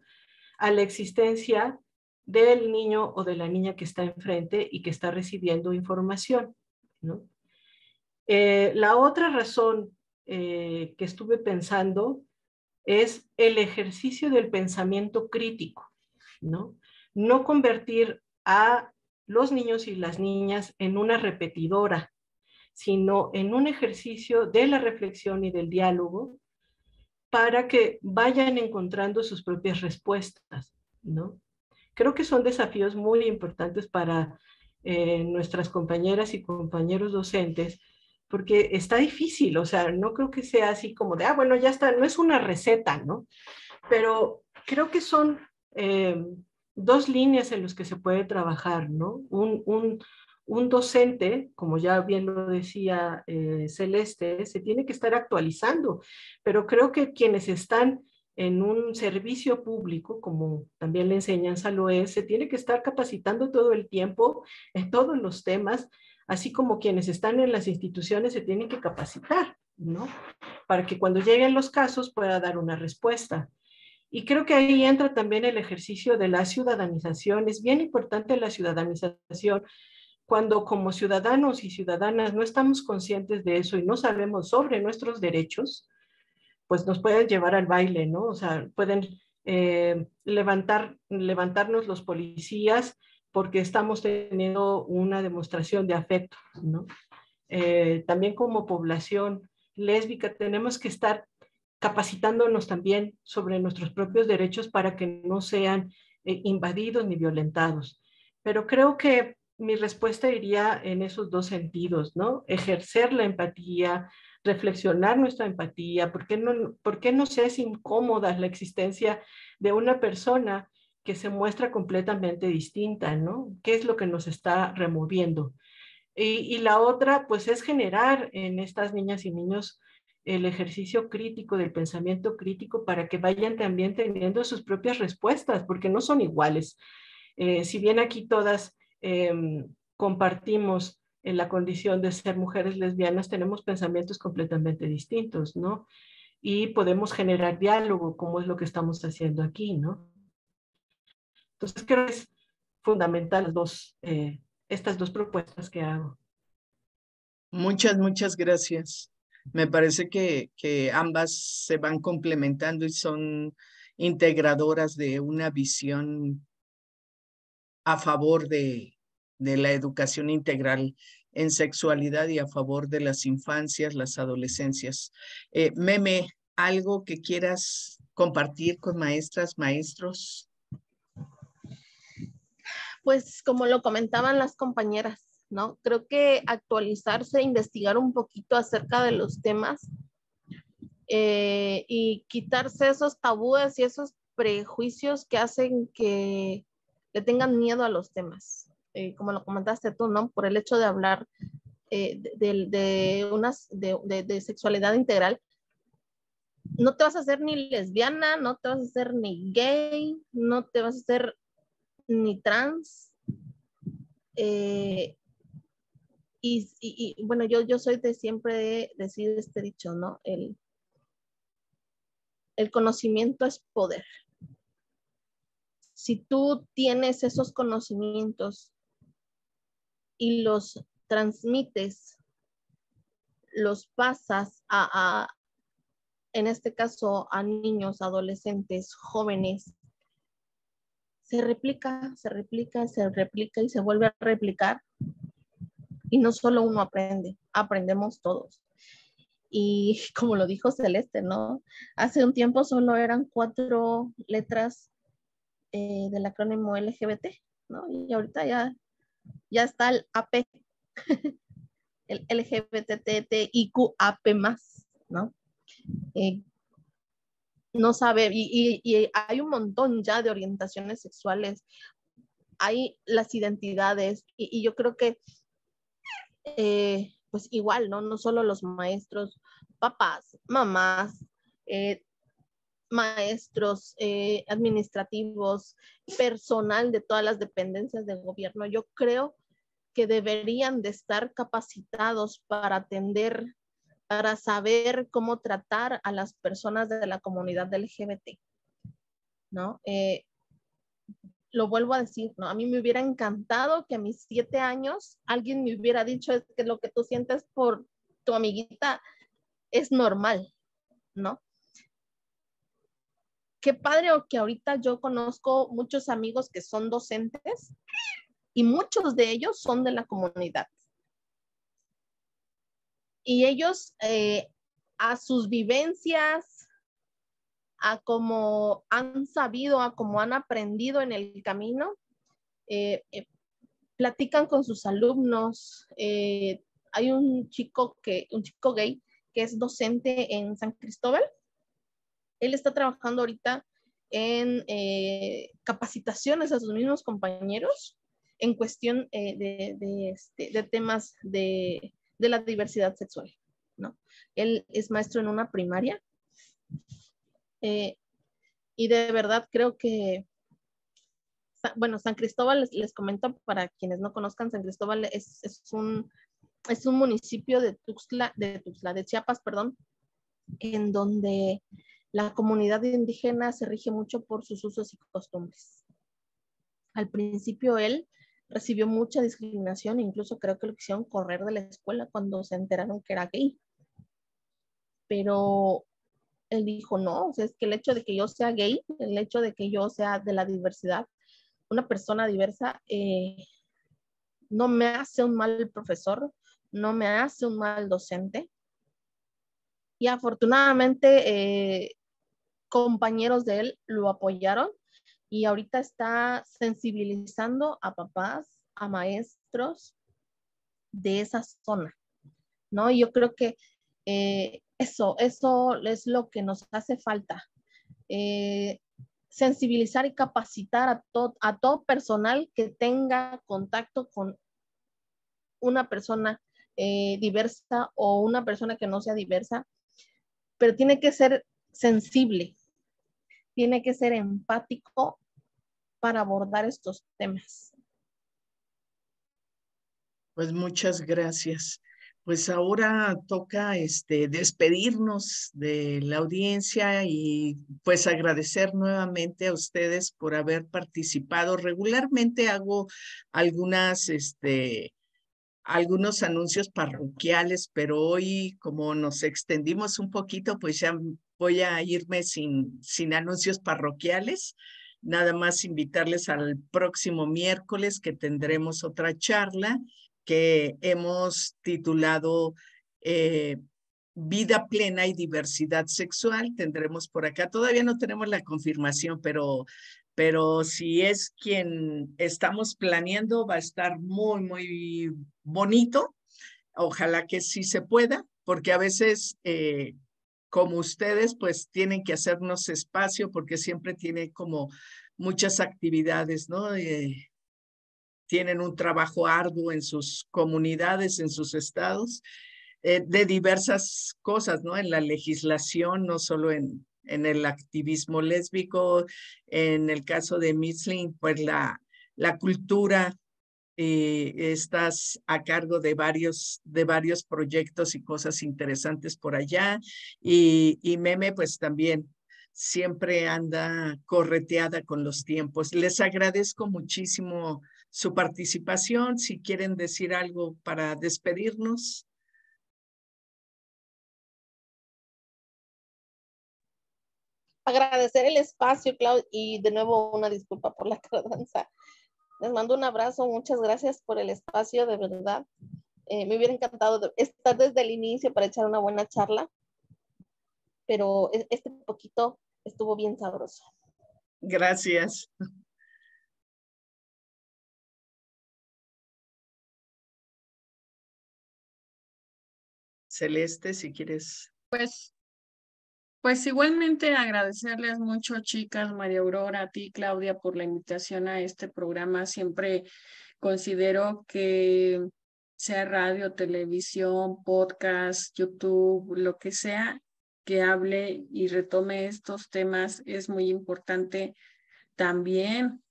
a la existencia del niño o de la niña que está enfrente y que está recibiendo información, ¿no? La otra razón que estuve pensando es el ejercicio del pensamiento crítico, ¿no? No convertir a los niños y las niñas en una repetidora, sino en un ejercicio de la reflexión y del diálogo para que vayan encontrando sus propias respuestas, ¿no? Creo que son desafíos muy importantes para nuestras compañeras y compañeros docentes, porque está difícil, o sea, no creo que sea así como de, bueno, ya está, no es una receta, ¿no? Pero creo que son dos líneas en las que se puede trabajar, ¿no? Un docente, como ya bien lo decía Celeste, se tiene que estar actualizando, pero creo que quienes están en un servicio público, como también la enseñanza lo es, se tiene que estar capacitando todo el tiempo en todos los temas, así como quienes están en las instituciones se tienen que capacitar, ¿no? Para que cuando lleguen los casos pueda dar una respuesta. Y creo que ahí entra también el ejercicio de la ciudadanización. Es bien importante la ciudadanización cuando como ciudadanos y ciudadanas no estamos conscientes de eso y no sabemos sobre nuestros derechos, pues nos pueden llevar al baile, ¿no? O sea, pueden levantarnos los policías porque estamos teniendo una demostración de afecto, ¿no? También como población lésbica tenemos que estar capacitándonos también sobre nuestros propios derechos para que no sean invadidos ni violentados. Pero creo que mi respuesta iría en esos dos sentidos, ¿no? Ejercer la empatía, reflexionar nuestra empatía, ¿por qué nos es incómoda la existencia de una persona que se muestra completamente distinta, ¿no? ¿Qué es lo que nos está removiendo? Y la otra, pues, es generar en estas niñas y niños el ejercicio crítico del pensamiento crítico para que vayan también teniendo sus propias respuestas, porque no son iguales. Si bien aquí todas compartimos en la condición de ser mujeres lesbianas, tenemos pensamientos completamente distintos, ¿no? Y podemos generar diálogo, como es lo que estamos haciendo aquí, ¿no? Entonces creo que es fundamental estas dos propuestas que hago. Muchas gracias. Me parece que ambas se van complementando y son integradoras de una visión a favor de la educación integral en sexualidad y a favor de las infancias, las adolescencias. Meme, ¿algo que quieras compartir con maestras, maestros? Pues como lo comentaban las compañeras, ¿no? Creo que actualizarse, investigar un poquito acerca de los temas y quitarse esos tabúes y esos prejuicios que hacen que le tengan miedo a los temas. Como lo comentaste tú, ¿no? Por el hecho de hablar de sexualidad integral, no te vas a hacer ni lesbiana, no te vas a hacer ni gay, no te vas a hacer ni trans. Y bueno, yo soy de siempre de decir este dicho, ¿no? El conocimiento es poder. Si tú tienes esos conocimientos y los transmites, los pasas en este caso, a niños, adolescentes, jóvenes, se replica y se vuelve a replicar. Y no solo uno aprende, aprendemos todos. Y como lo dijo Celeste, ¿no? Hace un tiempo solo eran 4 letras del acrónimo LGBT, ¿no? Y ahorita ya está el AP, el LGBTTIQAP+, ¿no? No sabe, y hay un montón ya de orientaciones sexuales, hay las identidades, y yo creo que pues igual, ¿no? No solo los maestros, papás, mamás, maestros administrativos, personal de todas las dependencias del gobierno, yo creo que deberían de estar capacitados para atender, para saber cómo tratar a las personas de la comunidad LGBT, ¿no? Lo vuelvo a decir, ¿no? A mí me hubiera encantado que a mis 7 años alguien me hubiera dicho es que lo que tú sientes por tu amiguita es normal, ¿no? Qué padre que ahorita yo conozco muchos amigos que son docentes y muchos de ellos son de la comunidad. Y ellos a sus vivencias, a cómo han sabido, a cómo han aprendido en el camino, platican con sus alumnos. Hay un chico gay que es docente en San Cristóbal. Él está trabajando ahorita en capacitaciones a sus mismos compañeros en cuestión de temas de la diversidad sexual, ¿no? Él es maestro en una primaria. Y de verdad creo que, bueno, San Cristóbal, les comento para quienes no conozcan, San Cristóbal es un municipio de Chiapas, perdón, en donde la comunidad indígena se rige mucho por sus usos y costumbres. Al principio él recibió mucha discriminación, incluso creo que lo quisieron correr de la escuela cuando se enteraron que era gay. Pero él dijo, no, o sea, es que el hecho de que yo sea gay, el hecho de que yo sea de la diversidad, una persona diversa, no me hace un mal profesor, no me hace un mal docente. Y afortunadamente compañeros de él lo apoyaron y ahorita está sensibilizando a papás, a maestros de esa zona, ¿no? Y yo creo que eso es lo que nos hace falta. Sensibilizar y capacitar a todo personal que tenga contacto con una persona diversa o una persona que no sea diversa, pero tiene que ser sensible, tiene que ser empático para abordar estos temas. Pues muchas gracias. Pues ahora toca despedirnos de la audiencia y pues agradecer nuevamente a ustedes por haber participado. Regularmente hago algunos anuncios parroquiales, pero hoy como nos extendimos un poquito, pues ya voy a irme sin anuncios parroquiales. Nada más invitarles al próximo miércoles que tendremos otra charla que hemos titulado Vida plena y diversidad sexual. Tendremos por acá, todavía no tenemos la confirmación, pero si es quien estamos planeando, va a estar muy, muy bonito. Ojalá que sí se pueda, porque a veces, como ustedes, pues tienen que hacernos espacio, porque siempre tiene como muchas actividades, ¿no? Tienen un trabajo arduo en sus comunidades, en sus estados, de diversas cosas, ¿no? En la legislación, no solo en el activismo lésbico, en el caso de Mitzling, pues la cultura, estás a cargo de varios proyectos y cosas interesantes por allá, y Meme, pues también siempre anda correteada con los tiempos. Les agradezco muchísimo su participación. Si quieren decir algo para despedirnos. Agradecer el espacio, Claudia, y de nuevo una disculpa por la tardanza. Les mando un abrazo, muchas gracias por el espacio, de verdad. Me hubiera encantado estar desde el inicio para echar una buena charla, pero este poquito estuvo bien sabroso. Gracias. Celeste, si quieres. Pues igualmente agradecerles mucho, chicas, María Aurora, a ti, Claudia, por la invitación a este programa. Siempre considero que sea radio, televisión, podcast, YouTube, lo que sea que hable y retome estos temas es muy importante. También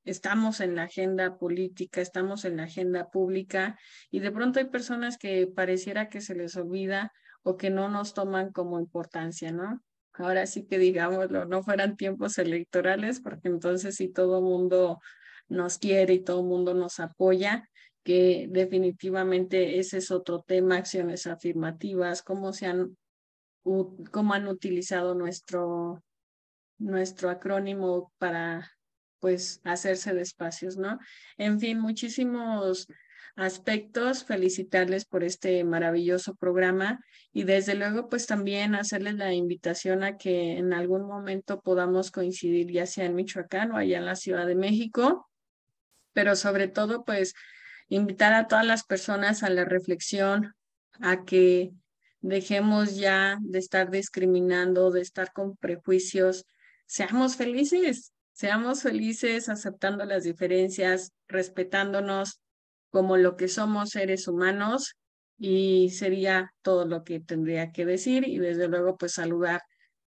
estamos en la agenda política, estamos en la agenda pública y de pronto hay personas que pareciera que se les olvida o que no nos toman como importancia, ¿no? Ahora sí que digámoslo, no fueran tiempos electorales, porque entonces si todo el mundo nos quiere y todo el mundo nos apoya, que definitivamente ese es otro tema, acciones afirmativas, cómo han utilizado nuestro acrónimo para pues hacerse de espacios, ¿no? En fin, muchísimos aspectos, felicitarles por este maravilloso programa y desde luego pues también hacerles la invitación a que en algún momento podamos coincidir ya sea en Michoacán o allá en la Ciudad de México, pero sobre todo pues invitar a todas las personas a la reflexión, a que dejemos ya de estar discriminando, de estar con prejuicios, seamos felices aceptando las diferencias, respetándonos como lo que somos seres humanos y sería todo lo que tendría que decir y desde luego pues saludar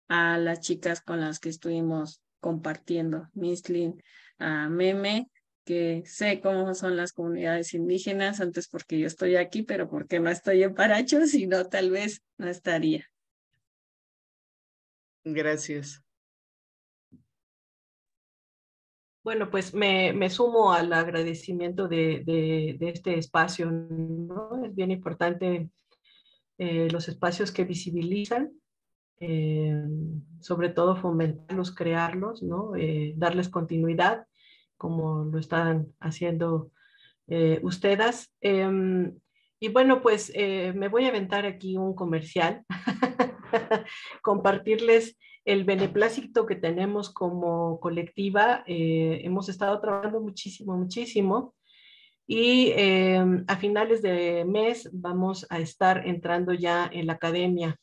a las chicas con las que estuvimos compartiendo, Misslin, a Meme, que sé cómo son las comunidades indígenas, antes porque yo estoy aquí, pero porque no estoy en Paracho, si no, tal vez no estaría. Gracias. Bueno, pues me sumo al agradecimiento de este espacio, ¿no? Es bien importante los espacios que visibilizan, sobre todo fomentarlos, crearlos, ¿no? Darles continuidad, como lo están haciendo ustedes. Y bueno, pues me voy a aventar aquí un comercial, compartirles el beneplácito que tenemos como colectiva. Hemos estado trabajando muchísimo. Y a finales de mes vamos a estar entrando ya en la academia.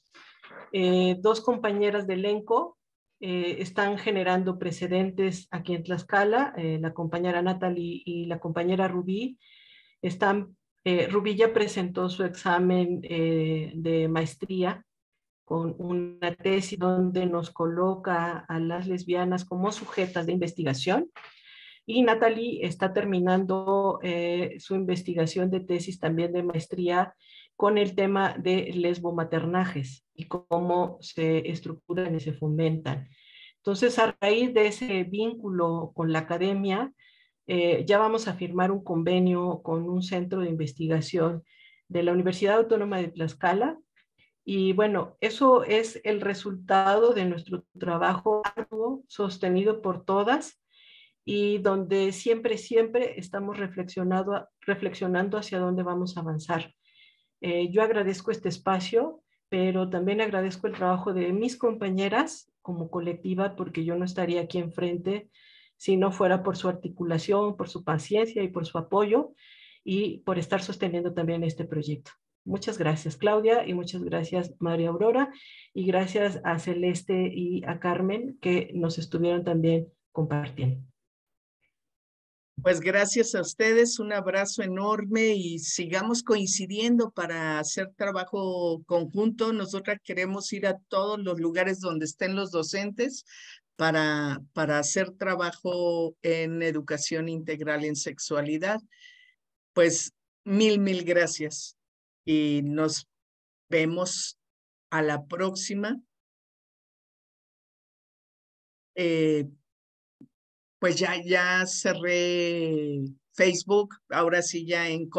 Dos compañeras de elenco están generando precedentes aquí en Tlaxcala, la compañera Natalie y la compañera Rubí. Rubí ya presentó su examen de maestría con una tesis donde nos coloca a las lesbianas como sujetas de investigación. Y Natalie está terminando su investigación de tesis también de maestría con el tema de lesbomaternajes y cómo se estructuran y se fomentan. Entonces, a raíz de ese vínculo con la academia, ya vamos a firmar un convenio con un centro de investigación de la Universidad Autónoma de Tlaxcala. Y bueno, eso es el resultado de nuestro trabajo arduo, sostenido por todas, y donde siempre estamos reflexionando hacia dónde vamos a avanzar. Yo agradezco este espacio, pero también agradezco el trabajo de mis compañeras como colectiva, porque yo no estaría aquí enfrente si no fuera por su articulación, por su paciencia y por su apoyo y por estar sosteniendo también este proyecto. Muchas gracias, Claudia, y muchas gracias, María Aurora, y gracias a Celeste y a Carmen que nos estuvieron también compartiendo. Pues gracias a ustedes, un abrazo enorme y sigamos coincidiendo para hacer trabajo conjunto. Nosotras queremos ir a todos los lugares donde estén los docentes para hacer trabajo en educación integral en sexualidad. Pues mil gracias y nos vemos a la próxima. Pues ya cerré Facebook, ahora sí ya en